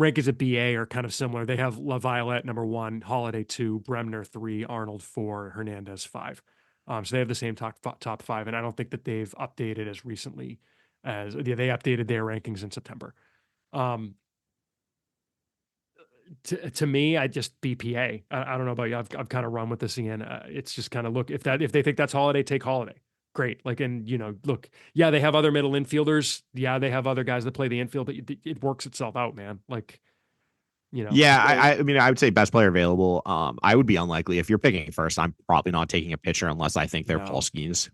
rankings at BA are kind of similar. They have LaViolette number 1, Holiday 2, Bremner 3, Arnold 4, Hernandez 5. So they have the same top 5, and I don't think that they've updated as recently as they updated their rankings in September. To me, I just BPA. I don't know about you. I've kind of run with this again. It's just kind of look, if they think that's Holiday, take Holiday. Great. Look, yeah, they have other middle infielders. Yeah, they have other guys that play the infield, but it works itself out, man. Yeah, I mean, I would say best player available. I would be unlikely if you're picking first. I'm probably not taking a pitcher unless I think they're Paul Skeens.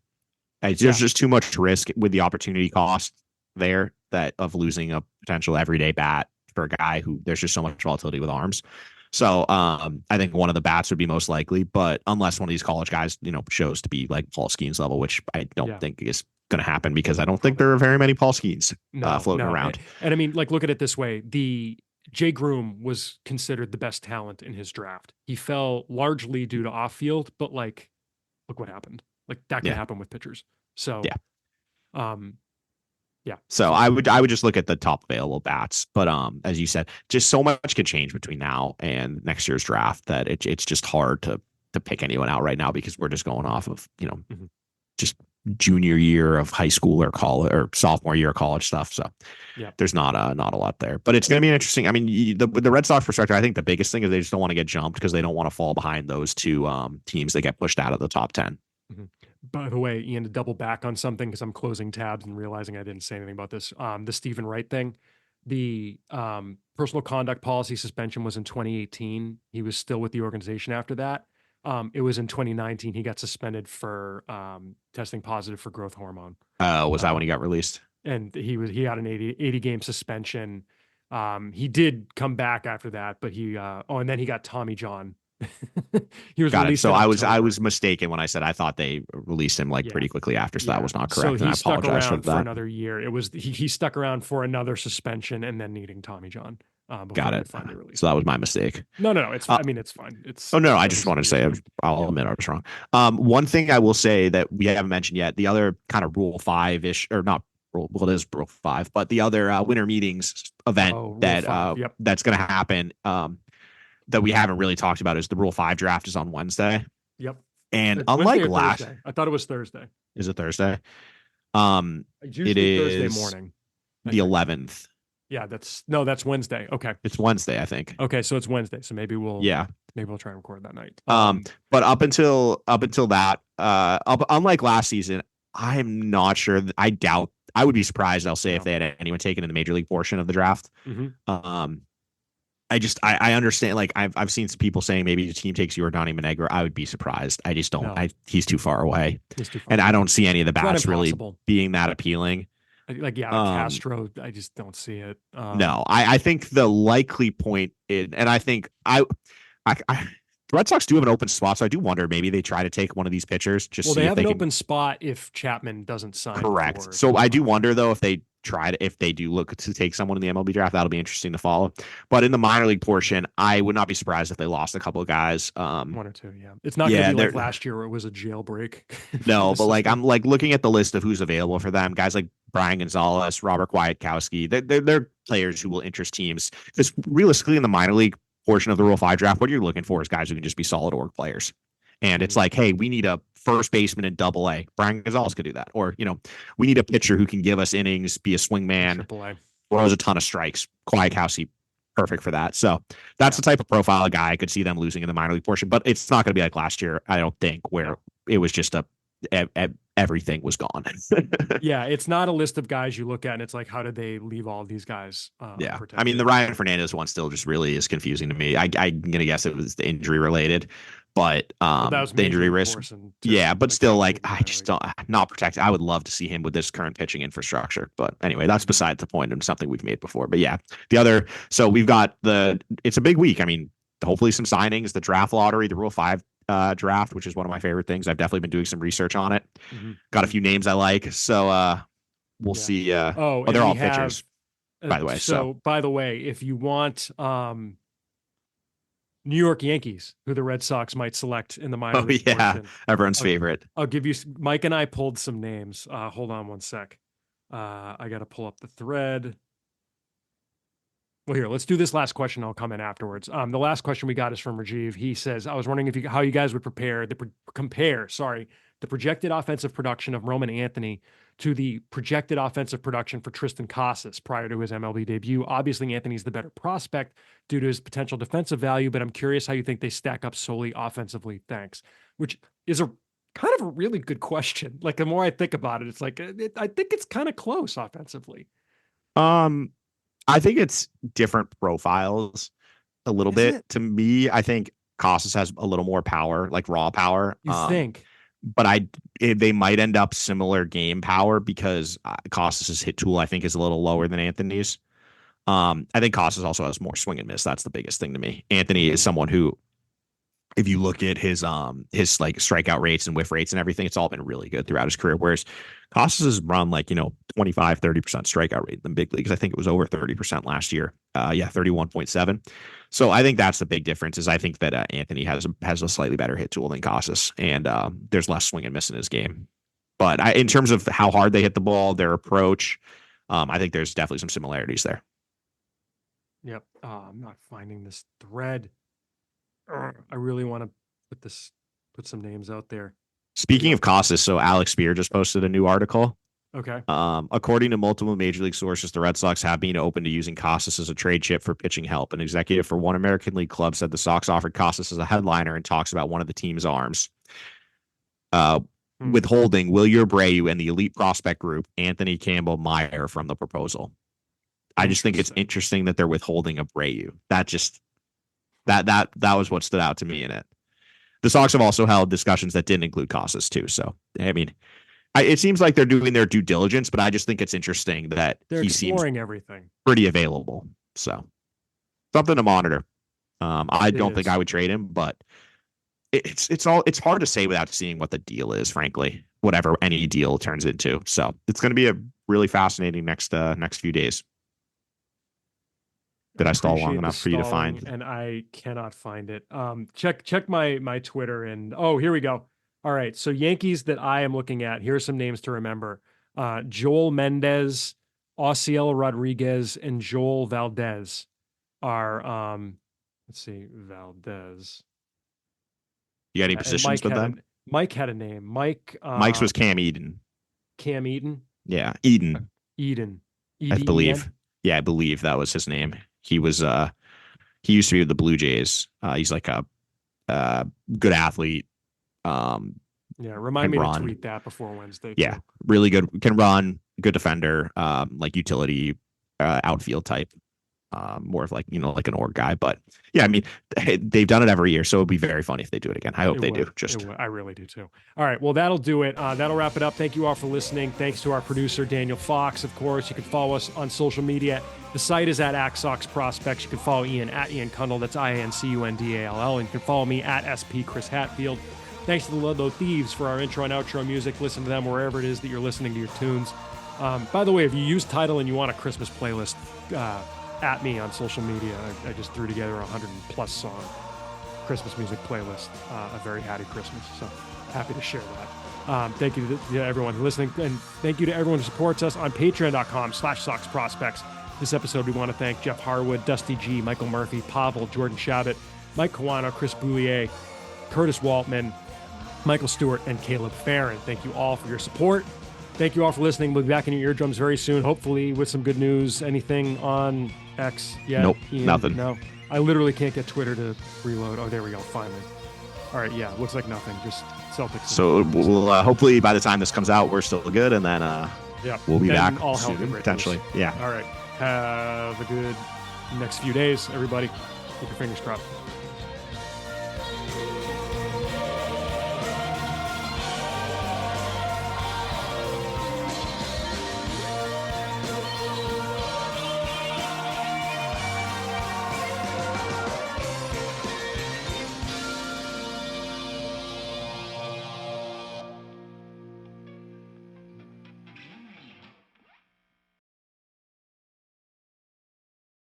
There's just too much risk with the opportunity cost there of losing a potential everyday bat for a guy who there's just so much volatility with arms. So I think one of the bats would be most likely, but unless one of these college guys, shows to be like Paul Skeens level, which I don't think is going to happen because I don't think there are very many Paul Skeens floating around. And I mean, look at it this way. Jay Groom was considered the best talent in his draft. He fell largely due to off field, but like, look what happened. Like that can Yeah. happen with pitchers. So, Yeah. um, yeah. So So I would just look at the top available bats. But as you said, just so much can change between now and next year's draft that it's just hard to pick anyone out right now because we're just going off of, mhm. just junior year of high school or college or sophomore year of college stuff. So Yeah. there's not a lot there. But it's going to be interesting. I mean, the Red Sox perspective, I think the biggest thing is they just don't want to get jumped because they don't want to fall behind those two teams that get pushed out of the top 10. Mhm. By the way, Ian, to double back on something because I'm closing tabs and realizing I didn't say anything about this. The Stephen Wright thing, the personal conduct policy suspension was in 2018. He was still with the organization after that. It was in 2019 he got suspended for testing positive for growth hormone. Was that when he Um, got released? and he had an 80 game suspension. He did come back after that, but and then he got Tommy John. He was Got it. released So in I October. was mistaken when I said I thought they released him like Yeah. pretty quickly after, so that Yeah. was not So correct, and he I stuck apologize for around for that. another year. He stuck around for another suspension and then needing Tommy John before Got he it. would finally So release that him. was my mistake. No. It's Uh, I mean it's fine. oh no, I That just was wanted to years say ago. I'll Yeah. admit I was wrong. One thing I will say that we haven't mentioned yet, the other kind of Rule 5-ish, or not rule, well, it is Rule 5, but the other winter meetings event Oh, Rule that 5. Yep. that's going to happen that we haven't really talked about is the Rule 5 draft is on Wednesday, Yep. and It's Wednesday unlike or last, Thursday. I thought it was Thursday. is it Thursday? Um, It's it usually Thursday is morning, I the think. 11th. Yeah, that's Wednesday. Okay. It's Wednesday, I think. Okay, so it's Wednesday. So Yeah. maybe we'll try and record that night. But up until that, unlike last season, I'm not sure. I doubt. I would be surprised. I'll say if No. they had anyone taken in the major league portion of the draft. Mhm. I understand. Like I've seen some people saying maybe the team takes Yordani Monegro. I would be surprised. I just don't. No. He's too far away, It's too far. and I don't see any of the It's not bats really impossible. being that appealing. Like Um, Castro, I just don't see it. no, I think the likely point in, and I think I the Red Sox do have an open spot, so I do wonder maybe they try to take one of these pitchers, just Well, see they if have they an can. open spot if Chapman doesn't sign Correct. before So I do 25. wonder though if they do look to take someone in the MLB draft, that'll be interesting to follow. But in the minor league portion, I would not be surprised if they lost a couple of guys. One or two, yeah. It's not going Yeah, to be like they're last year where it was a jailbreak. For no, the but like system. I'm like looking at the list of who's available for them. Guys like Brian Gonzalez, Robert Kwiatkowski, they're players who will interest teams. Because realistically, in the minor league portion of the Rule 5 draft, what you're looking for is guys who can just be solid org players. And it's like, hey, we need a first baseman in Double A. Brian Gonzalez could do that. Or, we need a pitcher who can give us innings, be a swingman, Triple A. throws a ton of strikes. Kwiatkowski, perfect for that. So that's the type of profile of guy I could see them losing in the minor league portion. But it's not going to be like last year, I don't think, where it was just everything was gone. Yeah, it's not a list of guys you look at and it's like, how did they leave all these guys Yeah. unprotected? I mean, the Ryan Fernandez one still just really is confusing to me. I'm going to guess it was the injury related, but That was the injury risk. Yeah, but still, like, I just don't, not protected. I would love to see him with this current pitching infrastructure. But anyway, that's beside the point and something we've made before. But yeah, so we've got it's a big week. I mean, hopefully some signings, the draft lottery, the Rule 5 draft, which is one of my favorite things. I've definitely been doing some research on it. Got a few names I like. So we'll see. They're all pitchers, by the way. So by the way, if you want New York Yankees, who the Red Sox might select in the minor league portion, everyone's favorite. I'll give you Mike and I pulled some names. Hold on one sec. I got to pull up the thread. Well, here, let's do this last question. I'll come in afterwards. The last question we got is from Rajiv. He says, I was wondering how you guys would compare the projected offensive production of Roman Anthony to the projected offensive production for Tristan Casas prior to his MLB debut. Obviously, Anthony's the better prospect due to his potential defensive value, but I'm curious how you think they stack up solely offensively. Thanks. Which is a kind of a really good question. Like, the more I think about it, it's like, I think it's kind of close offensively. I think it's different profiles a little bit. To me, I think Casas has a little more power, like raw power. You think? But they might end up similar game power because Casas's hit tool, I think, is a little lower than Anthony's. I think Casas also has more swing and miss. That's the biggest thing to me. Anthony is someone who if you look at his like strikeout rates and whiff rates and everything, it's all been really good throughout his career. Whereas Costas has run like, 25, 30% strikeout rate in the big leagues. I think it was over 30% last year. 31.7. So I think that's the big difference is I think that Anthony has a slightly better hit tool than Costas, and there's less swing and miss in his game. But in terms of how hard they hit the ball, their approach, I think there's definitely some similarities there. Yep. I'm not finding this thread. I really want to put some names out there. Speaking of Costas, so Alex Spear just posted a new article. Okay. According to multiple major league sources, the Red Sox have been open to using Costas as a trade chip for pitching help. An executive for one American League club said the Sox offered Costas as a headliner and talks about one of the team's arms. Withholding Wilyer Abreu and the elite prospect group, Anthony Campbell Meyer, from the proposal. I just think it's interesting that they're withholding Abreu. That was what stood out to me in it. The Sox have also held discussions that didn't include Costas too. So, I mean, it seems like they're doing their due diligence, but I just think it's interesting that they're exploring seems everything. Pretty available. So, something to monitor. I don't think I would trade him, but it's hard to say without seeing what the deal is, frankly, whatever any deal turns into. So, it's going to be a really fascinating next few days. Did I stall long enough for you to find? And I cannot find it. Check my Twitter, and here we go. All right. So Yankees that I am looking at, here's some names to remember. Joel Mendez, Osiel Rodriguez, and Joel Valdez are, let's see, Valdez. You got any positions with them? Mike had a name. Mike's was Cam Eden. Cam Eden? Yeah. Eden. Eden. I believe. Yeah, I believe that was his name. He was he used to be with the Blue Jays. He's like a good athlete. Remind me to tweet that before Wednesday. Yeah, really good. Can run, good defender, like utility outfield type. More of like an org guy, but yeah, I mean they've done it every year, so it'd be very funny if they do it again. I hope they do. I really do too. All right, well that'll do it. That'll wrap it up. Thank you all for listening. Thanks to our producer Daniel Fox, of course. You can follow us on social media. The site is at Sox Prospects. You can follow Ian at Ian Cundall. That's IANCUNDALL, and you can follow me at SP Chris Hatfield. Thanks to the Ludlow Thieves for our intro and outro music. Listen to them wherever it is that you're listening to your tunes. By the way, if you use Tidal and you want a Christmas playlist, at me on social media. I just threw together 100+ song Christmas music playlist. A very happy Christmas. So happy to share that. Thank you to everyone who's listening, and thank you to everyone who supports us on patreon.com/Sox Prospects. This episode, we want to thank Jeff Harwood, Dusty G, Michael Murphy, Pavel, Jordan Shabbat, Mike Kawano, Chris Boulier, Curtis Waltman, Michael Stewart, and Caleb Farron. Thank you all for your support. Thank you all for listening. We'll be back in your eardrums very soon, hopefully with some good news. Anything on X yet? Nope, Ian? nothing. No. I literally can't get Twitter to reload. Oh, there we go. Finally. All right, yeah, looks like nothing. Just Celtics. So we'll hopefully by the time this comes out, we're still good, and then we'll be back soon, potentially. Yeah. All right. Have a good next few days, everybody. Keep your fingers crossed.